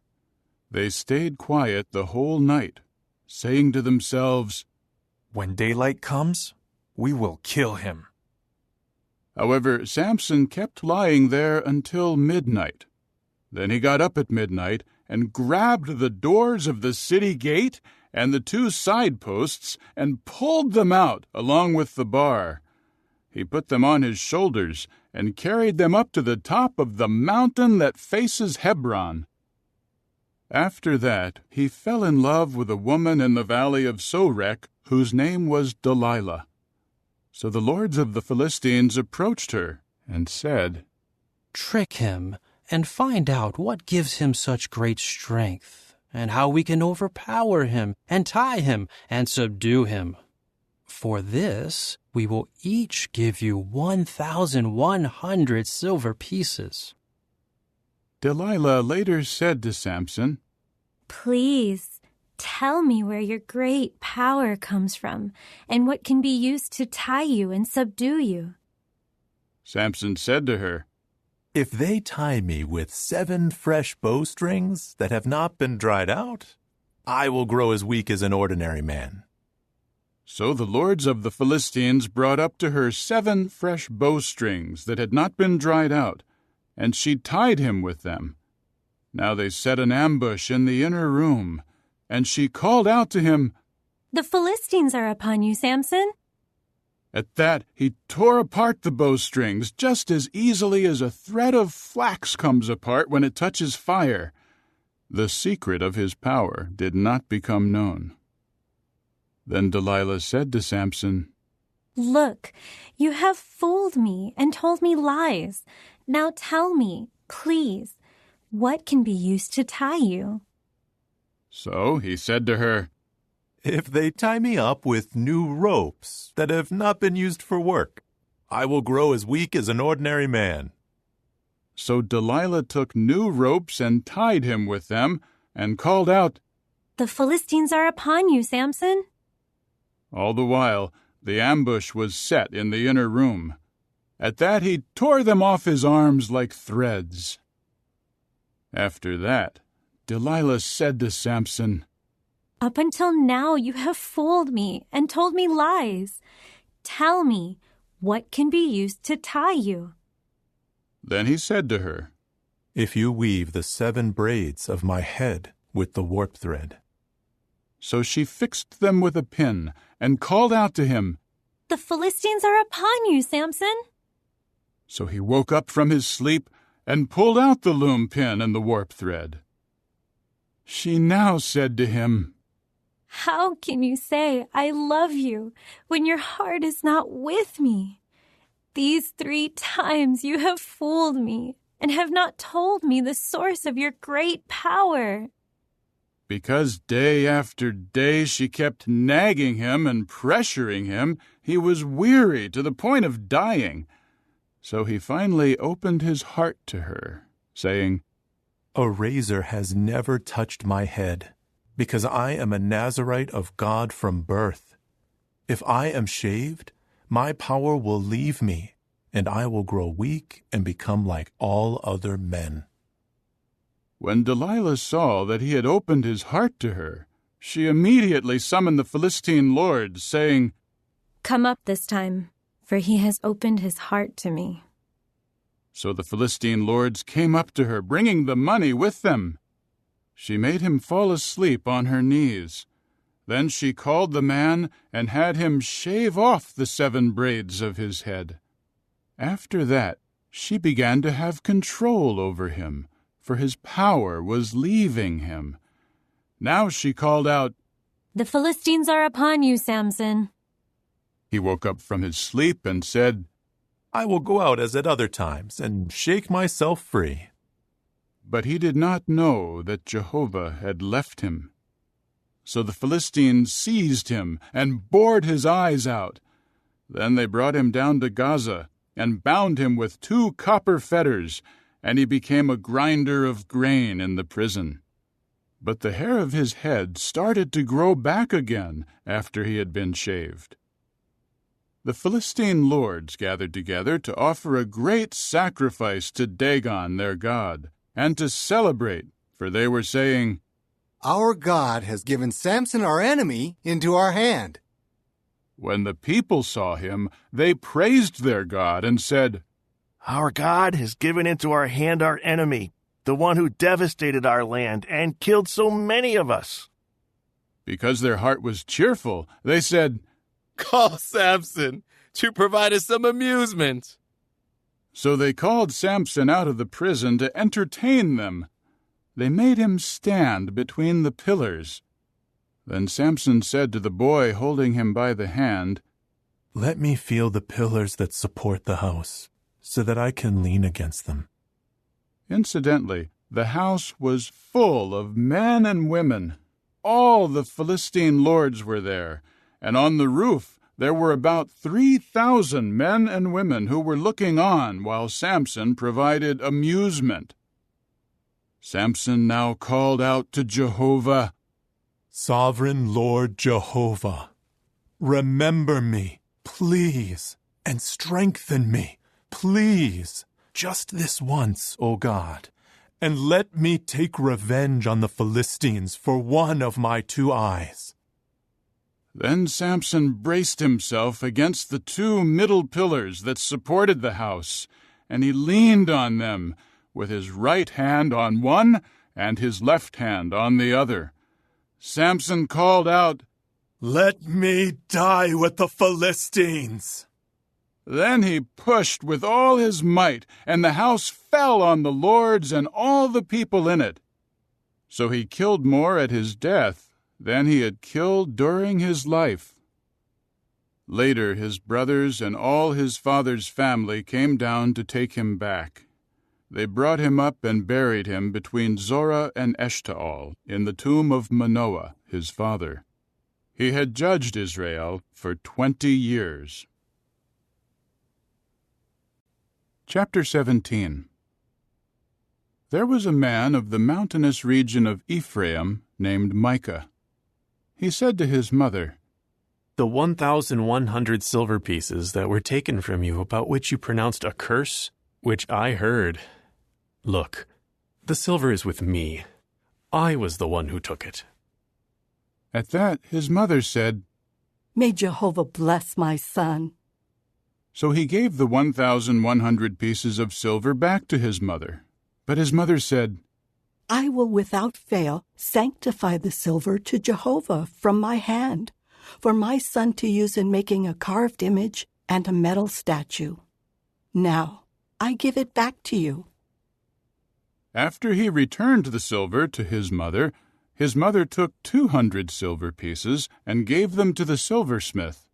They stayed quiet the whole night, saying to themselves, "When daylight comes, we will kill him." However, Samson kept lying there until midnight. Then he got up at midnight and grabbed the doors of the city gate and the 2 side posts and pulled them out along with the bar. He put them on his shoulders and carried them up to the top of the mountain that faces Hebron. After that, he fell in love with a woman in the valley of Sorek, whose name was Delilah. So the lords of the Philistines approached her and said, "Trick him and find out what gives him such great strength, and how we can overpower him and tie him and subdue him. For this, we will each give you 1,100 silver pieces." Delilah later said to Samson, "Please, tell me where your great power comes from, and what can be used to tie you and subdue you." Samson said to her, "If they tie me with 7 fresh bowstrings that have not been dried out, I will grow as weak as an ordinary man." So the lords of the Philistines brought up to her 7 fresh bowstrings that had not been dried out, and she tied him with them. Now they set an ambush in the inner room, and she called out to him, "The Philistines are upon you, Samson." At that he tore apart the bowstrings just as easily as a thread of flax comes apart when it touches fire. The secret of his power did not become known. Then Delilah said to Samson, "Look, you have fooled me and told me lies. Now tell me, please, what can be used to tie you?" So he said to her, "If they tie me up with new ropes that have not been used for work, I will grow as weak as an ordinary man." So Delilah took new ropes and tied him with them, and called out, "The Philistines are upon you, Samson." All the while, the ambush was set in the inner room. At that he tore them off his arms like threads. After that, Delilah said to Samson, "Up until now you have fooled me and told me lies. Tell me, what can be used to tie you?" Then he said to her, "If you weave the 7 braids of my head with the warp thread." So she fixed them with a pin and called out to him, "The Philistines are upon you, Samson." So he woke up from his sleep and pulled out the loom pin and the warp thread. She now said to him, "How can you say, 'I love you,' when your heart is not with me? These 3 times you have fooled me and have not told me the source of your great power." Because day after day she kept nagging him and pressuring him, he was weary to the point of dying. So he finally opened his heart to her, saying, "A razor has never touched my head, because I am a Nazirite of God from birth. If I am shaved, my power will leave me, and I will grow weak and become like all other men." When Delilah saw that he had opened his heart to her, she immediately summoned the Philistine lords, saying, "Come up this time, for he has opened his heart to me. So the Philistine lords came up to her, bringing the money with them. She made him fall asleep on her knees. Then she called the man and had him shave off the 7 braids of his head. After that, she began to have control over him, for his power was leaving him. Now she called out, "The Philistines are upon you, Samson." He woke up from his sleep and said, I will go out as at other times and shake myself free. But he did not know that Jehovah had left him. So the Philistines seized him and bored his eyes out. Then they brought him down to Gaza and bound him with 2 copper fetters, and he became a grinder of grain in the prison. But the hair of his head started to grow back again after he had been shaved. The Philistine lords gathered together to offer a great sacrifice to Dagon their god, and to celebrate, for they were saying, Our God has given Samson our enemy into our hand. When the people saw him, they praised their God and said, Our God has given into our hand our enemy, the one who devastated our land and killed so many of us. Because their heart was cheerful, they said, Call Samson to provide us some amusement. So they called Samson out of the prison to entertain them. They made him stand between the pillars. Then Samson said to the boy holding him by the hand, Let me feel the pillars that support the house, so that I can lean against them. Incidentally, the house was full of men and women. All the Philistine lords were there, and on the roof there were about 3,000 men and women who were looking on while Samson provided amusement. Samson now called out to Jehovah, Sovereign Lord Jehovah, remember me, please, and strengthen me, please, just this once, O God, and let me take revenge on the Philistines for one of my 2 eyes. Then Samson braced himself against the 2 middle pillars that supported the house, and he leaned on them, with his right hand on one and his left hand on the other. Samson called out, Let me die with the Philistines! Then he pushed with all his might, and the house fell on the lords and all the people in it. So he killed more at his death than he had killed during his life. Later his brothers and all his father's family came down to take him back. They brought him up and buried him between Zorah and Eshtaol in the tomb of Manoah, his father. He had judged Israel for 20 years. Chapter 17. There was a man of the mountainous region of Ephraim named Micah. He said to his mother, The 1,100 silver pieces that were taken from you, about which you pronounced a curse, which I heard. Look, the silver is with me. I was the one who took it. At that his mother said, May Jehovah bless my son. So he gave the 1,100 pieces of silver back to his mother. But his mother said, I will without fail sanctify the silver to Jehovah from my hand, for my son to use in making a carved image and a metal statue. Now I give it back to you. After he returned the silver to his mother took 200 silver pieces and gave them to the silversmith.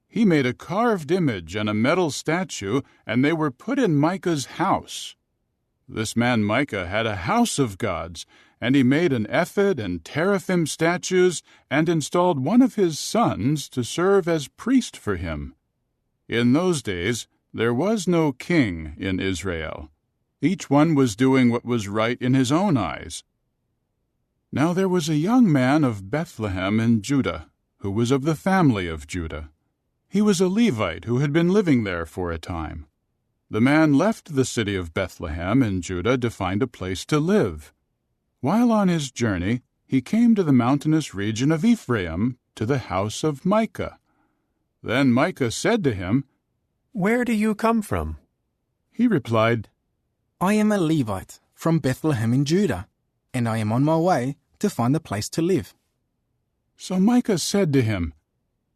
He made a carved image and a metal statue, and they were put in Micah's house. This man Micah had a house of gods, and he made an ephod and teraphim statues and installed one of his sons to serve as priest for him. In those days there was no king in Israel. Each one was doing what was right in his own eyes. Now there was a young man of Bethlehem in Judah, who was of the family of Judah. He was a Levite who had been living there for a time. The man left the city of Bethlehem in Judah to find a place to live. While on his journey, he came to the mountainous region of Ephraim, to the house of Micah. Then Micah said to him, Where do you come from? He replied, I am a Levite from Bethlehem in Judah, and I am on my way to find a place to live. So Micah said to him,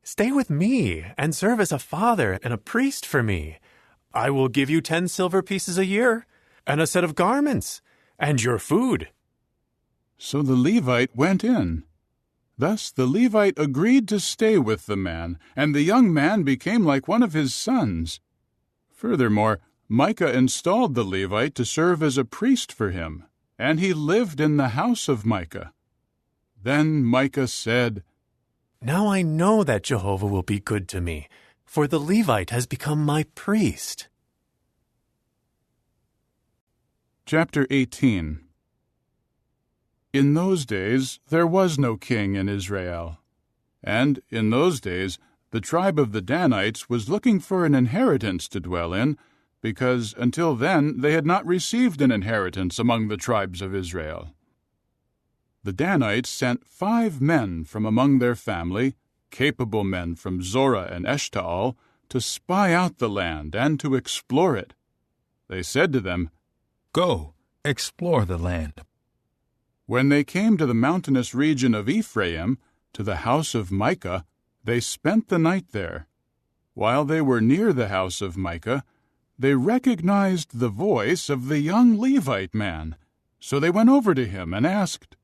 Stay with me and serve as a father and a priest for me. I will give you 10 silver pieces a year, and a set of garments, and your food. So the Levite went in. Thus the Levite agreed to stay with the man, and the young man became like one of his sons. Furthermore, Micah installed the Levite to serve as a priest for him, and he lived in the house of Micah. Then Micah said, Now I know that Jehovah will be good to me, for the Levite has become my priest. Chapter 18. In those days there was no king in Israel. And in those days the tribe of the Danites was looking for an inheritance to dwell in, because until then they had not received an inheritance among the tribes of Israel. The Danites sent 5 men from among their family, capable men from Zorah and Eshtaol, to spy out the land and to explore it. They said to them, Go, explore the land. When they came to the mountainous region of Ephraim, to the house of Micah, they spent the night there. While they were near the house of Micah, they recognized the voice of the young Levite man. So they went over to him and asked,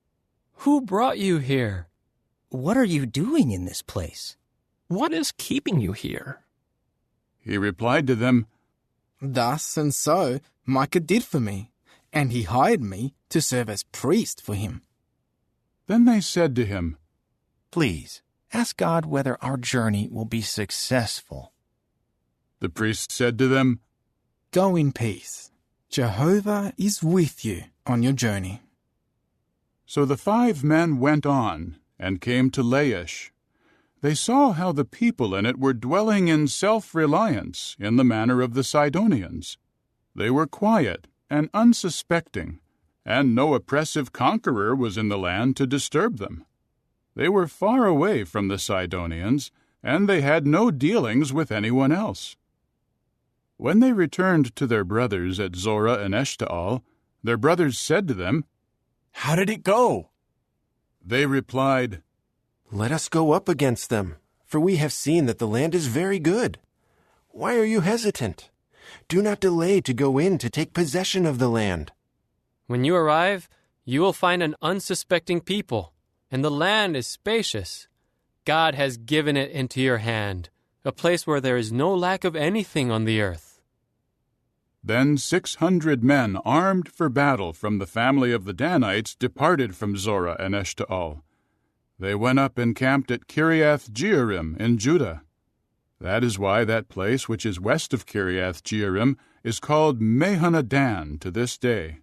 Who brought you here? What are you doing in this place? What is keeping you here? He replied to them, Thus and so Micah did for me, and he hired me to serve as priest for him. Then they said to him, Please, ask God whether our journey will be successful. The priest said to them, Go in peace. Jehovah is with you on your journey. So the 5 men went on and came to Laish. They saw how the people in it were dwelling in self-reliance in the manner of the Sidonians. They were quiet and unsuspecting, and no oppressive conqueror was in the land to disturb them. They were far away from the Sidonians, and they had no dealings with anyone else. When they returned to their brothers at Zorah and Eshtaol, their brothers said to them, How did it go? They replied, Let us go up against them, for we have seen that the land is very good. Why are you hesitant? Do not delay to go in to take possession of the land. When you arrive, you will find an unsuspecting people, and the land is spacious. God has given it into your hand, a place where there is no lack of anything on the earth. Then 600 men armed for battle from the family of the Danites departed from Zorah and Eshtaol. They went up and camped at Kiriath Jearim in Judah. That is why that place which is west of Kiriath Jearim is called Mehanadan to this day.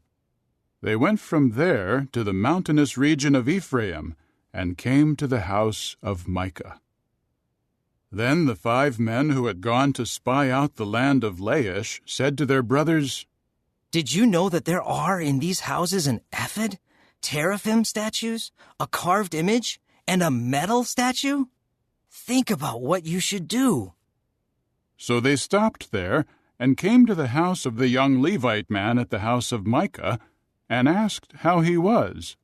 They went from there to the mountainous region of Ephraim and came to the house of Micah. Then the 5 men who had gone to spy out the land of Laish said to their brothers, Did you know that there are in these houses an ephod, teraphim statues, a carved image, and a metal statue? Think about what you should do. So they stopped there and came to the house of the young Levite man at the house of Micah and asked how he was.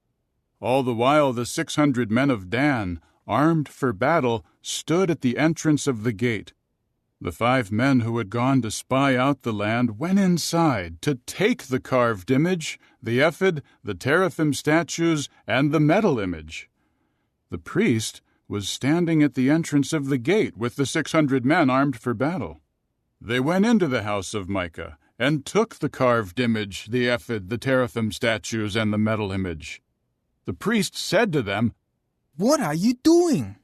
All the while the 600 men of Dan, armed for battle, stood at the entrance of the gate. The 5 men who had gone to spy out the land went inside to take the carved image, the ephod, the teraphim statues, and the metal image. The priest was standing at the entrance of the gate with the 600 men armed for battle. They went into the house of Micah and took the carved image, the ephod, the teraphim statues, and the metal image. The priest said to them, What are you doing?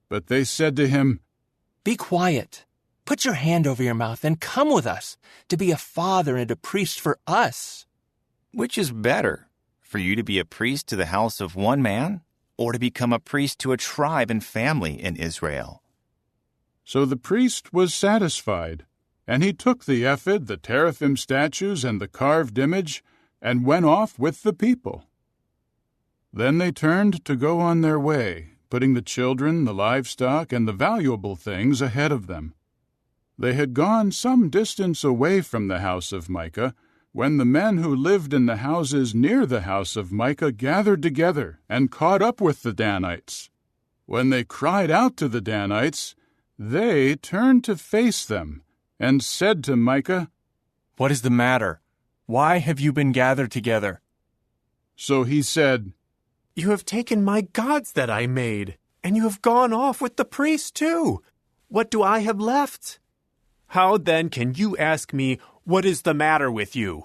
But they said to him, Be quiet. Put your hand over your mouth and come with us to be a father and a priest for us. Which is better, for you to be a priest to the house of one man, or to become a priest to a tribe and family in Israel? So the priest was satisfied, and he took the ephod, the teraphim statues, and the carved image, and went off with the people. Then they turned to go on their way, putting the children, the livestock, and the valuable things ahead of them. They had gone some distance away from the house of Micah, when the men who lived in the houses near the house of Micah gathered together and caught up with the Danites. When they cried out to the Danites, they turned to face them and said to Micah, "What is the matter? Why have you been gathered together?" So he said, "You have taken my gods that I made, and you have gone off with the priests too. What do I have left? How then can you ask me, what is the matter with you?"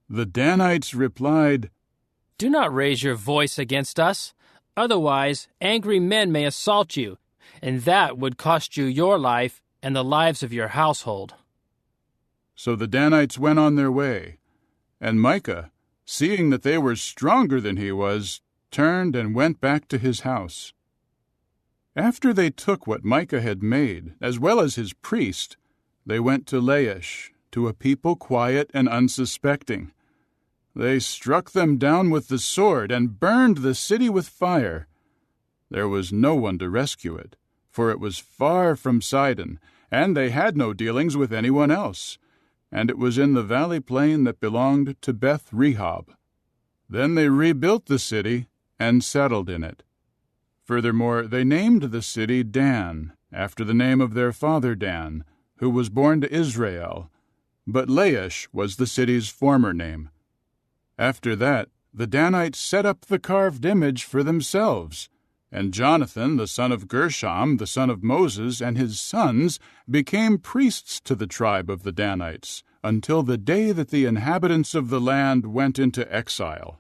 The Danites replied, "Do not raise your voice against us. Otherwise, angry men may assault you, and that would cost you your life and the lives of your household." So the Danites went on their way, and Micah, seeing that they were stronger than he was, turned and went back to his house. After they took what Micah had made, as well as his priest, they went to Laish, to a people quiet and unsuspecting. They struck them down with the sword and burned the city with fire. There was no one to rescue it, for it was far from Sidon, and they had no dealings with anyone else, and it was in the valley plain that belonged to Beth Rehob. Then they rebuilt the city and settled in it. Furthermore, they named the city Dan, after the name of their father Dan, who was born to Israel, but Laish was the city's former name. After that, the Danites set up the carved image for themselves, and Jonathan, the son of Gershom, the son of Moses, and his sons became priests to the tribe of the Danites, until the day that the inhabitants of the land went into exile.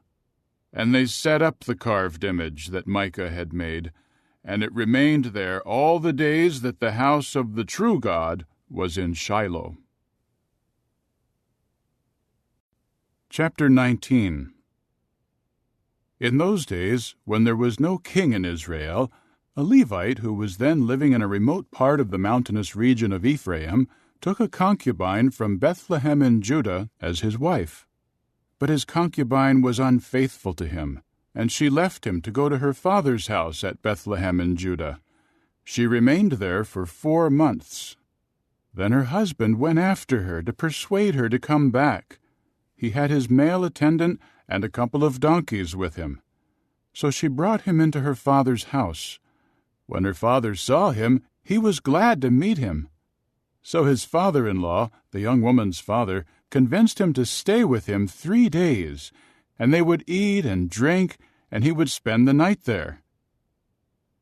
And they set up the carved image that Micah had made, and it remained there all the days that the house of the true God was in Shiloh. Chapter 19. In those days, when there was no king in Israel, a Levite who was then living in a remote part of the mountainous region of Ephraim took a concubine from Bethlehem in Judah as his wife. But his concubine was unfaithful to him, and she left him to go to her father's house at Bethlehem in Judah. She remained there for 4 months. Then her husband went after her to persuade her to come back. He had his male attendant and a couple of donkeys with him. So she brought him into her father's house. When her father saw him, he was glad to meet him. So his father-in-law, the young woman's father, convinced him to stay with him 3 days, and they would eat and drink, and he would spend the night there.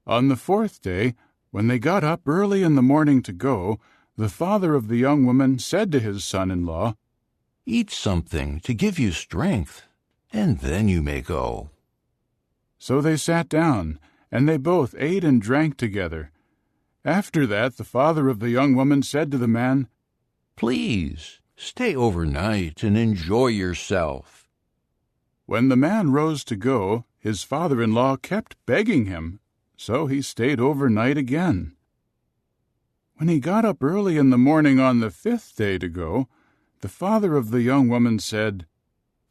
On the 4th day, when they got up early in the morning to go, the father of the young woman said to his son-in-law, "Eat something to give you strength, and then you may go." So they sat down, and they both ate and drank together. After that, the father of the young woman said to the man, "Please, stay overnight and enjoy yourself." When the man rose to go, his father-in-law kept begging him, so he stayed overnight again. When he got up early in the morning on the 5th day to go, the father of the young woman said,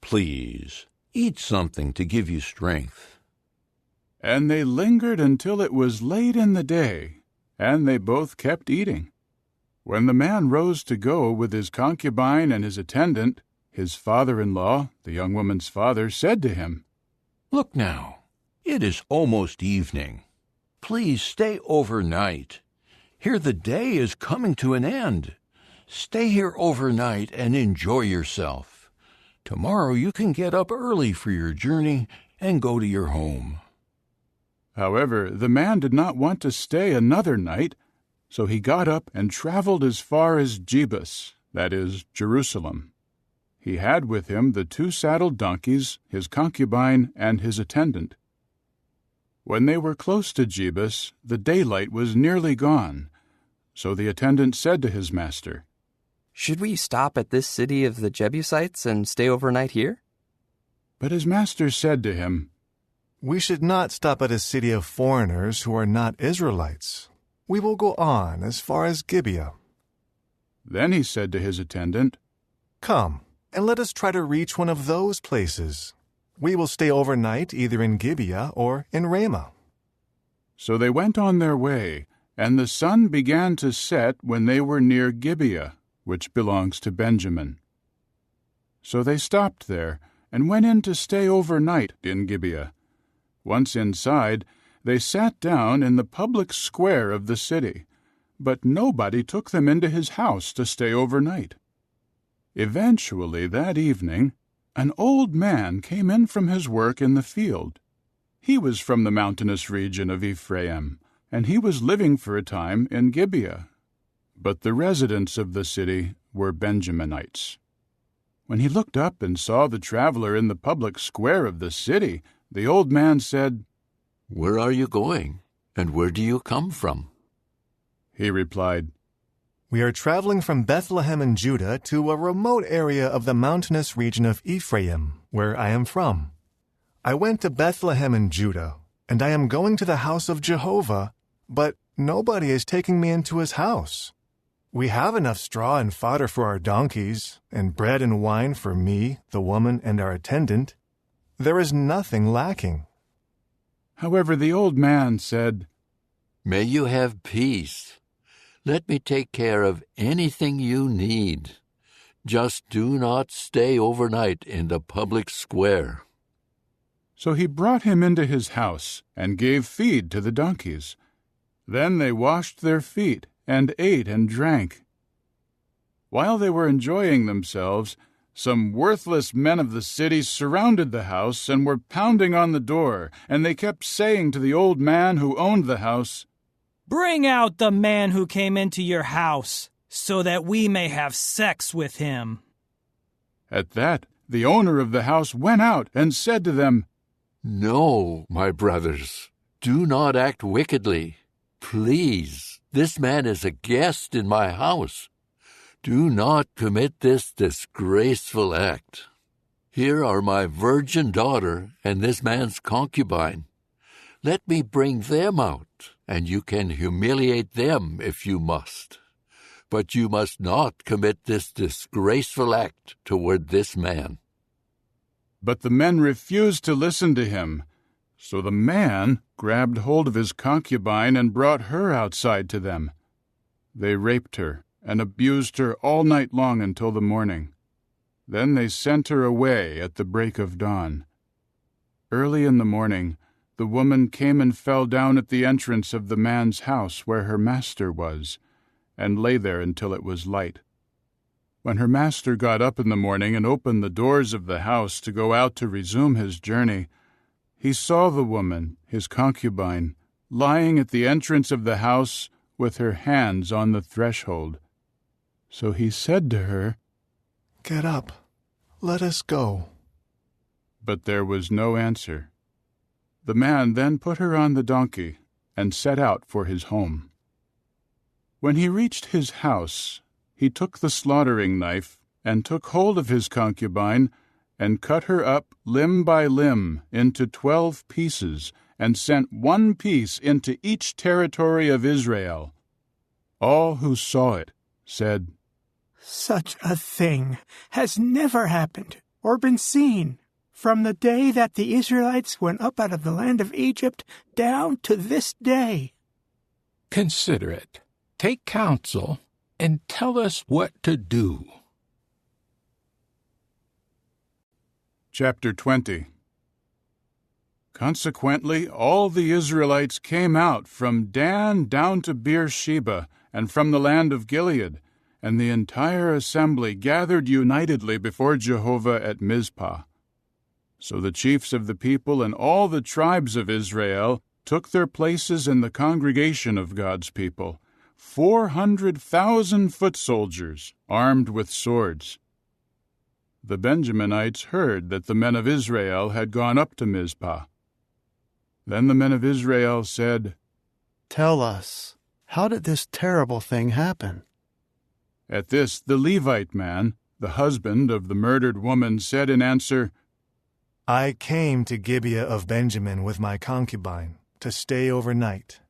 "Please, eat something to give you strength." And they lingered until it was late in the day, and they both kept eating. When the man rose to go with his concubine and his attendant, his father-in-law, the young woman's father, said to him, "Look now, it is almost evening. Please stay overnight. Here the day is coming to an end. Stay here overnight and enjoy yourself. Tomorrow you can get up early for your journey and go to your home." However, the man did not want to stay another night, so he got up and traveled as far as Jebus, that is, Jerusalem. He had with him the 2 saddled donkeys, his concubine, and his attendant. When they were close to Jebus, the daylight was nearly gone. So the attendant said to his master, "Should we stop at this city of the Jebusites and stay overnight here?" But his master said to him, "We should not stop at a city of foreigners who are not Israelites. We will go on as far as Gibeah." Then he said to his attendant, "Come, and let us try to reach one of those places. We will stay overnight either in Gibeah or in Ramah." So they went on their way, and the sun began to set when they were near Gibeah, which belongs to Benjamin. So they stopped there and went in to stay overnight in Gibeah. Once inside, they sat down in the public square of the city, but nobody took them into his house to stay overnight. Eventually, that evening, an old man came in from his work in the field. He was from the mountainous region of Ephraim, and he was living for a time in Gibeah. But the residents of the city were Benjaminites. When he looked up and saw the traveler in the public square of the city, the old man said, "Where are you going, and where do you come from?" He replied, "We are traveling from Bethlehem in Judah to a remote area of the mountainous region of Ephraim, where I am from. I went to Bethlehem in Judah, and I am going to the house of Jehovah, but nobody is taking me into his house. We have enough straw and fodder for our donkeys, and bread and wine for me, the woman, and our attendant. There is nothing lacking." However, the old man said, "May you have peace. Let me take care of anything you need. Just do not stay overnight in the public square." So he brought him into his house and gave feed to the donkeys. Then they washed their feet and ate and drank. While they were enjoying themselves, some worthless men of the city surrounded the house and were pounding on the door, and they kept saying to the old man who owned the house, "Bring out the man who came into your house, so that we may have sex with him." At that, the owner of the house went out and said to them, "No, my brothers, do not act wickedly. Please, this man is a guest in my house. Do not commit this disgraceful act. Here are my virgin daughter and this man's concubine. Let me bring them out, and you can humiliate them if you must. But you must not commit this disgraceful act toward this man." But the men refused to listen to him. So the man grabbed hold of his concubine and brought her outside to them. They raped her and abused her all night long until the morning. Then they sent her away at the break of dawn. Early in the morning, the woman came and fell down at the entrance of the man's house where her master was, and lay there until it was light. When her master got up in the morning and opened the doors of the house to go out to resume his journey, he saw the woman, his concubine, lying at the entrance of the house with her hands on the threshold. So he said to her, "Get up, let us go." But there was no answer. The man then put her on the donkey and set out for his home. When he reached his house, he took the slaughtering knife and took hold of his concubine and cut her up limb by limb into 12 pieces, and sent one piece into each territory of Israel. All who saw it said, "Such a thing has never happened or been seen from the day that the Israelites went up out of the land of Egypt down to this day." Consider it, take counsel, and tell us what to do. Chapter 20. Consequently, all the Israelites came out from Dan down to Beersheba, and from the land of Gilead, and the entire assembly gathered unitedly before Jehovah at Mizpah. So the chiefs of the people and all the tribes of Israel took their places in the congregation of God's people, 400,000 foot soldiers, armed with swords. The Benjaminites heard that the men of Israel had gone up to Mizpah. Then the men of Israel said, "Tell us, how did this terrible thing happen?" At this, the Levite man, the husband of the murdered woman, said in answer, "I came to Gibeah of Benjamin with my concubine to stay overnight.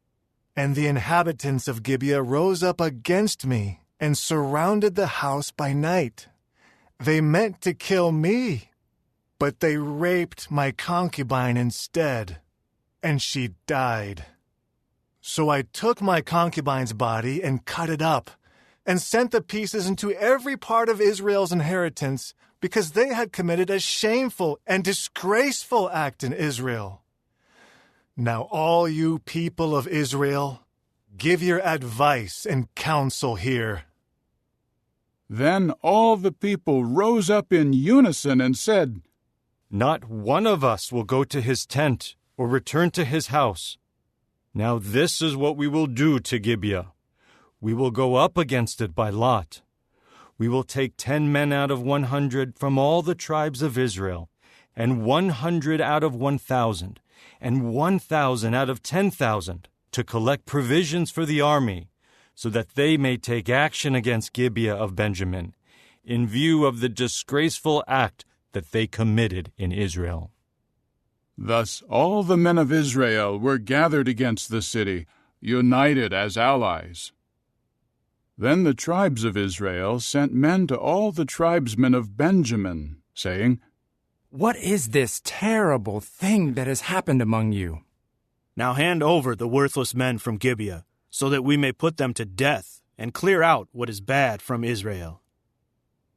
And the inhabitants of Gibeah rose up against me and surrounded the house by night. They meant to kill me, but they raped my concubine instead, and she died. So I took my concubine's body and cut it up, and sent the pieces into every part of Israel's inheritance, because they had committed a shameful and disgraceful act in Israel. Now all you people of Israel, give your advice and counsel here." Then all the people rose up in unison and said, "Not one of us will go to his tent or return to his house. Now this is what we will do to Gibeah. We will go up against it by lot. We will take 10 men out of 100 from all the tribes of Israel, and 100 out of 1,000, and 1,000 out of 10,000, to collect provisions for the army, so that they may take action against Gibeah of Benjamin, in view of the disgraceful act that they committed in Israel." Thus all the men of Israel were gathered against the city, united as allies. Then the tribes of Israel sent men to all the tribesmen of Benjamin, saying, "What is this terrible thing that has happened among you? Now hand over the worthless men from Gibeah, so that we may put them to death and clear out what is bad from Israel."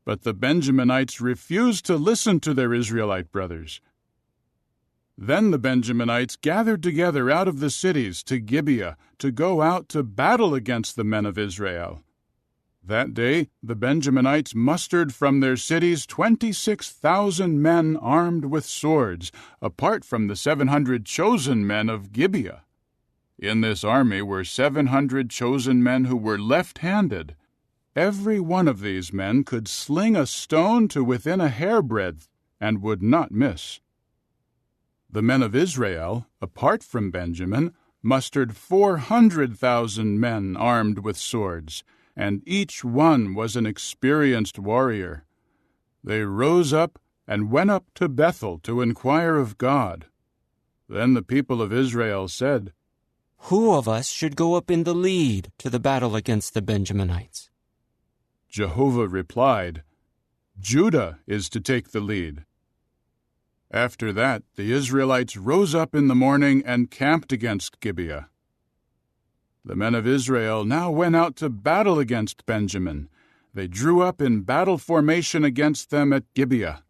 But the Benjaminites refused to listen to their Israelite brothers. Then the Benjaminites gathered together out of the cities to Gibeah to go out to battle against the men of Israel. That day the Benjaminites mustered from their cities 26,000 men armed with swords, apart from the 700 chosen men of Gibeah. In this army were 700 chosen men who were left-handed. Every one of these men could sling a stone to within a hairbreadth and would not miss. The men of Israel, apart from Benjamin, mustered 400,000 men armed with swords, and each one was an experienced warrior. They rose up and went up to Bethel to inquire of God. Then the people of Israel said, "Who of us should go up in the lead to the battle against the Benjaminites?" Jehovah replied, "Judah is to take the lead." After that, the Israelites rose up in the morning and camped against Gibeah. The men of Israel now went out to battle against Benjamin. They drew up in battle formation against them at Gibeah.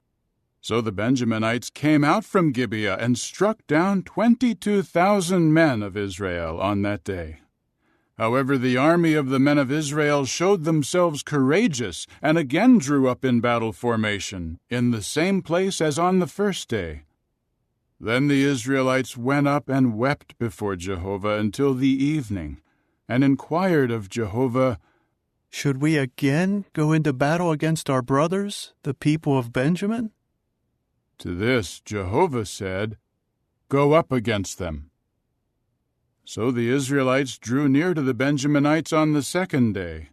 So the Benjaminites came out from Gibeah and struck down 22,000 men of Israel on that day. However, the army of the men of Israel showed themselves courageous and again drew up in battle formation, in the same place as on the first day. Then the Israelites went up and wept before Jehovah until the evening, and inquired of Jehovah, "Should we again go into battle against our brothers, the people of Benjamin?" To this Jehovah said, "Go up against them." So the Israelites drew near to the Benjaminites on the second day.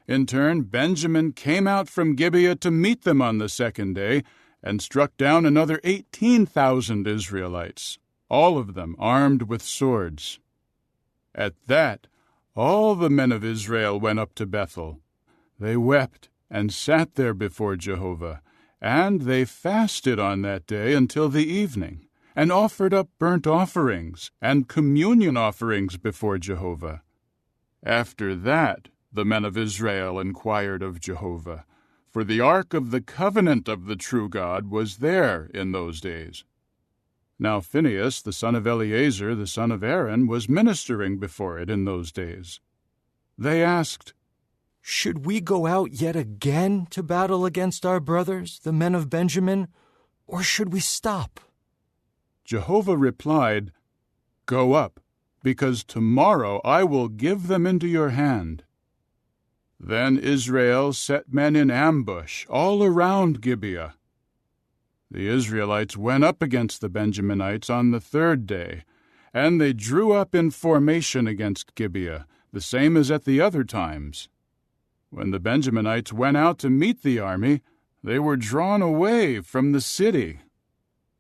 In turn, Benjamin came out from Gibeah to meet them on the second day, and struck down another 18,000 Israelites, all of them armed with swords. At that, all the men of Israel went up to Bethel. They wept and sat there before Jehovah, and they fasted on that day until the evening, and offered up burnt offerings and communion offerings before Jehovah. After that, the men of Israel inquired of Jehovah, for the ark of the covenant of the true God was there in those days. Now Phinehas, the son of Eleazar, the son of Aaron, was ministering before it in those days. They asked, "Should we go out yet again to battle against our brothers, the men of Benjamin, or should we stop?" Jehovah replied, "Go up, because tomorrow I will give them into your hand." Then Israel set men in ambush all around Gibeah. The Israelites went up against the Benjaminites on the third day, and they drew up in formation against Gibeah, the same as at the other times. When the Benjaminites went out to meet the army, they were drawn away from the city.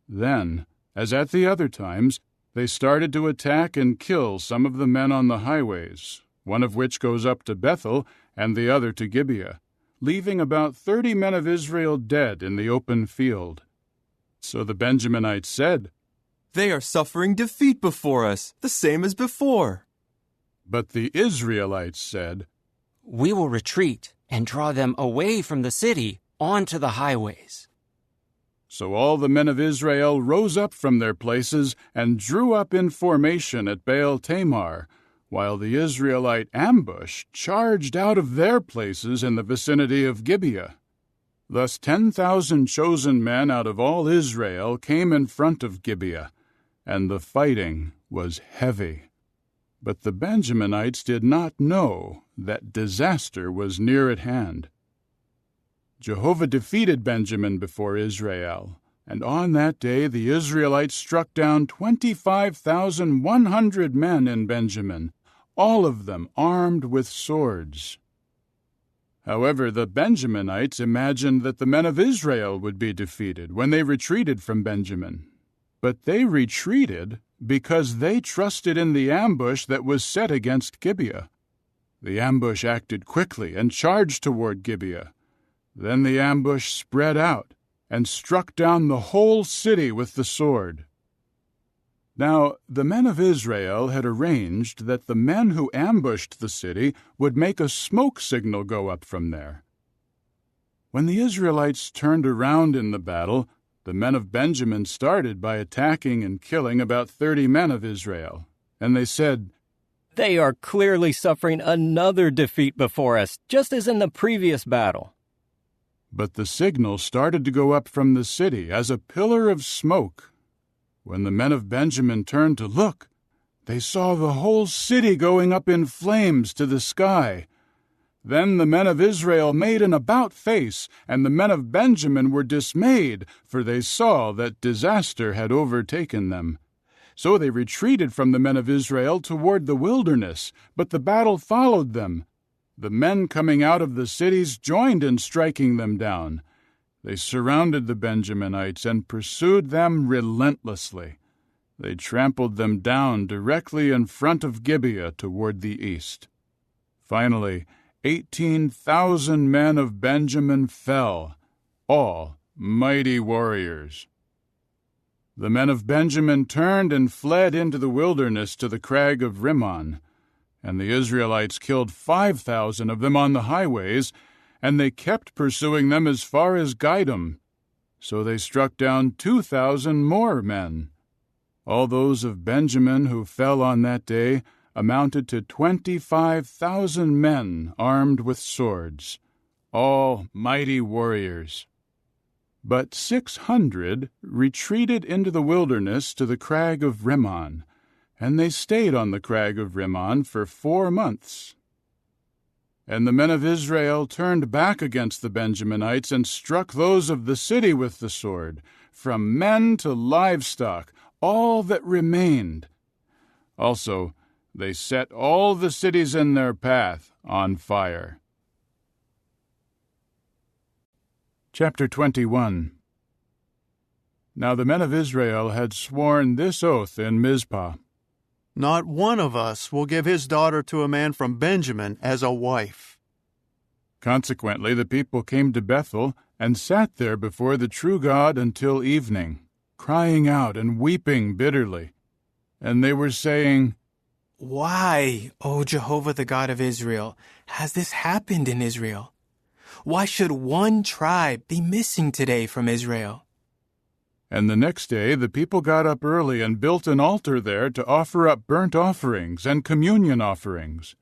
Then, as at the other times, they started to attack and kill some of the men on the highways, one of which goes up to Bethel and the other to Gibeah, leaving about 30 men of Israel dead in the open field. So the Benjaminites said, "They are suffering defeat before us, the same as before." But the Israelites said, "We will retreat and draw them away from the city onto the highways." So all the men of Israel rose up from their places and drew up in formation at Baal Tamar, while the Israelite ambush charged out of their places in the vicinity of Gibeah. Thus 10,000 chosen men out of all Israel came in front of Gibeah, and the fighting was heavy. But the Benjaminites did not know that disaster was near at hand. Jehovah defeated Benjamin before Israel, and on that day the Israelites struck down 25,100 men in Benjamin, all of them armed with swords. However, the Benjaminites imagined that the men of Israel would be defeated when they retreated from Benjamin. But they retreated because they trusted in the ambush that was set against Gibeah. The ambush acted quickly and charged toward Gibeah. Then the ambush spread out and struck down the whole city with the sword. Now the men of Israel had arranged that the men who ambushed the city would make a smoke signal go up from there. When the Israelites turned around in the battle, the men of Benjamin started by attacking and killing about 30 men of Israel. And they said, "They are clearly suffering another defeat before us, just as in the previous battle." But the signal started to go up from the city as a pillar of smoke. When the men of Benjamin turned to look, they saw the whole city going up in flames to the sky. Then the men of Israel made an about-face, and the men of Benjamin were dismayed, for they saw that disaster had overtaken them. So they retreated from the men of Israel toward the wilderness, but the battle followed them. The men coming out of the cities joined in striking them down. They surrounded the Benjaminites and pursued them relentlessly. They trampled them down directly in front of Gibeah toward the east. Finally, 18,000 men of Benjamin fell, all mighty warriors. The men of Benjamin turned and fled into the wilderness to the crag of Rimmon, and the Israelites killed 5,000 of them on the highways, and they kept pursuing them as far as Gidom. So they struck down 2,000 more men. All those of Benjamin who fell on that day amounted to 25,000 men armed with swords, all mighty warriors. But 600 retreated into the wilderness to the crag of Rimmon, and they stayed on the crag of Rimmon for 4 months. And the men of Israel turned back against the Benjaminites and struck those of the city with the sword, from men to livestock, all that remained. Also, they set all the cities in their path on fire. Chapter 21. Now the men of Israel had sworn this oath in Mizpah. Not one of us will give his daughter to a man from Benjamin as a wife. Consequently, the people came to Bethel and sat there before the true God until evening, crying out and weeping bitterly. And they were saying, "Why, O Jehovah the God of Israel, has this happened in Israel? Why should one tribe be missing today from Israel?" And the next day the people got up early and built an altar there to offer up burnt offerings and communion offerings.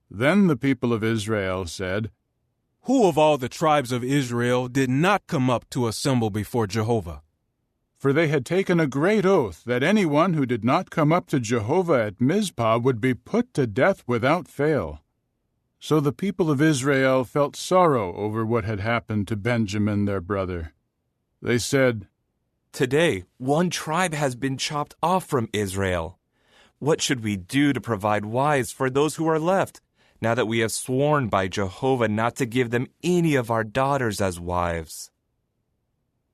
Then the people of Israel said, "Who of all the tribes of Israel did not come up to assemble before Jehovah?" For they had taken a great oath that anyone who did not come up to Jehovah at Mizpah would be put to death without fail. So the people of Israel felt sorrow over what had happened to Benjamin their brother. They said, "Today, one tribe has been chopped off from Israel. What should we do to provide wives for those who are left, now that we have sworn by Jehovah not to give them any of our daughters as wives?"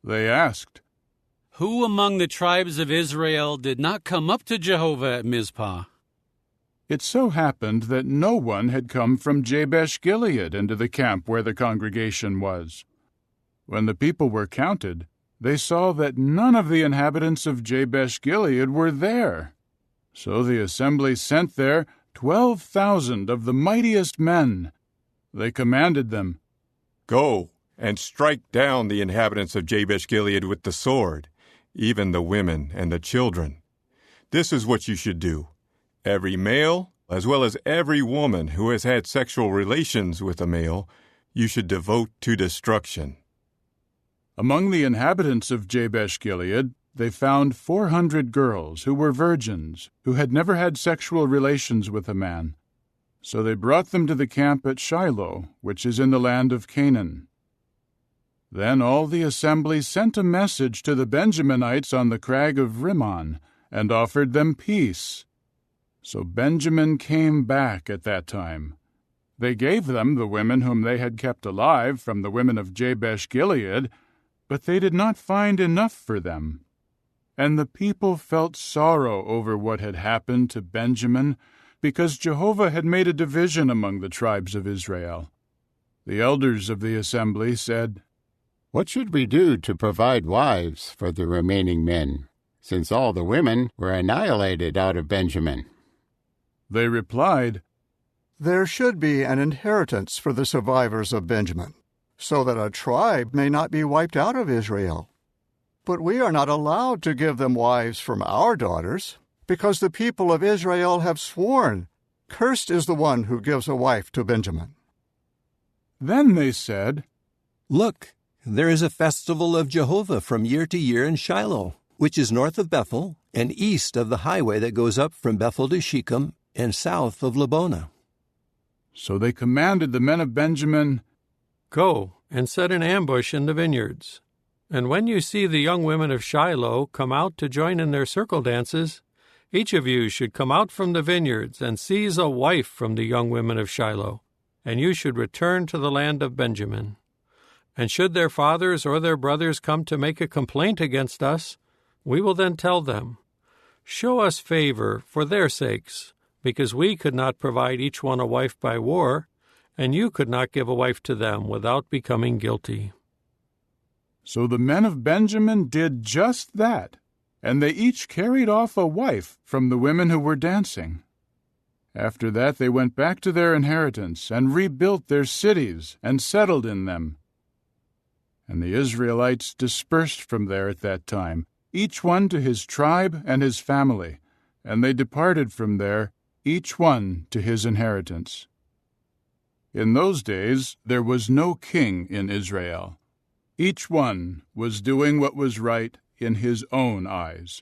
They asked, "Who among the tribes of Israel did not come up to Jehovah at Mizpah?" It so happened that no one had come from Jabesh-Gilead into the camp where the congregation was. When the people were counted, they saw that none of the inhabitants of Jabesh-Gilead were there. So the assembly sent there 12,000 of the mightiest men. They commanded them, "Go and strike down the inhabitants of Jabesh-Gilead with the sword, even the women and the children. This is what you should do. Every male, as well as every woman who has had sexual relations with a male, you should devote to destruction." Among the inhabitants of Jabesh-Gilead, they found 400 girls who were virgins, who had never had sexual relations with a man. So they brought them to the camp at Shiloh, which is in the land of Canaan. Then all the assembly sent a message to the Benjaminites on the crag of Rimmon, and offered them peace. So Benjamin came back at that time. They gave them the women whom they had kept alive from the women of Jabesh-Gilead, but they did not find enough for them. And the people felt sorrow over what had happened to Benjamin, because Jehovah had made a division among the tribes of Israel. The elders of the assembly said, "What should we do to provide wives for the remaining men, since all the women were annihilated out of Benjamin?" They replied, "There should be an inheritance for the survivors of Benjamin, so that a tribe may not be wiped out of Israel. But we are not allowed to give them wives from our daughters, because the people of Israel have sworn, 'Cursed is the one who gives a wife to Benjamin.'" Then they said, "Look, there is a festival of Jehovah from year to year in Shiloh, which is north of Bethel and east of the highway that goes up from Bethel to Shechem and south of Lebonah." So they commanded the men of Benjamin, "Go and set an ambush in the vineyards. And when you see the young women of Shiloh come out to join in their circle dances, each of you should come out from the vineyards and seize a wife from the young women of Shiloh, and you should return to the land of Benjamin. And should their fathers or their brothers come to make a complaint against us, we will then tell them, 'Show us favor for their sakes, because we could not provide each one a wife by war, and you could not give a wife to them without becoming guilty.'" So the men of Benjamin did just that, and they each carried off a wife from the women who were dancing. After that they went back to their inheritance and rebuilt their cities and settled in them. And the Israelites dispersed from there at that time, each one to his tribe and his family, and they departed from there, each one to his inheritance. In those days there was no king in Israel. Each one was doing what was right in his own eyes.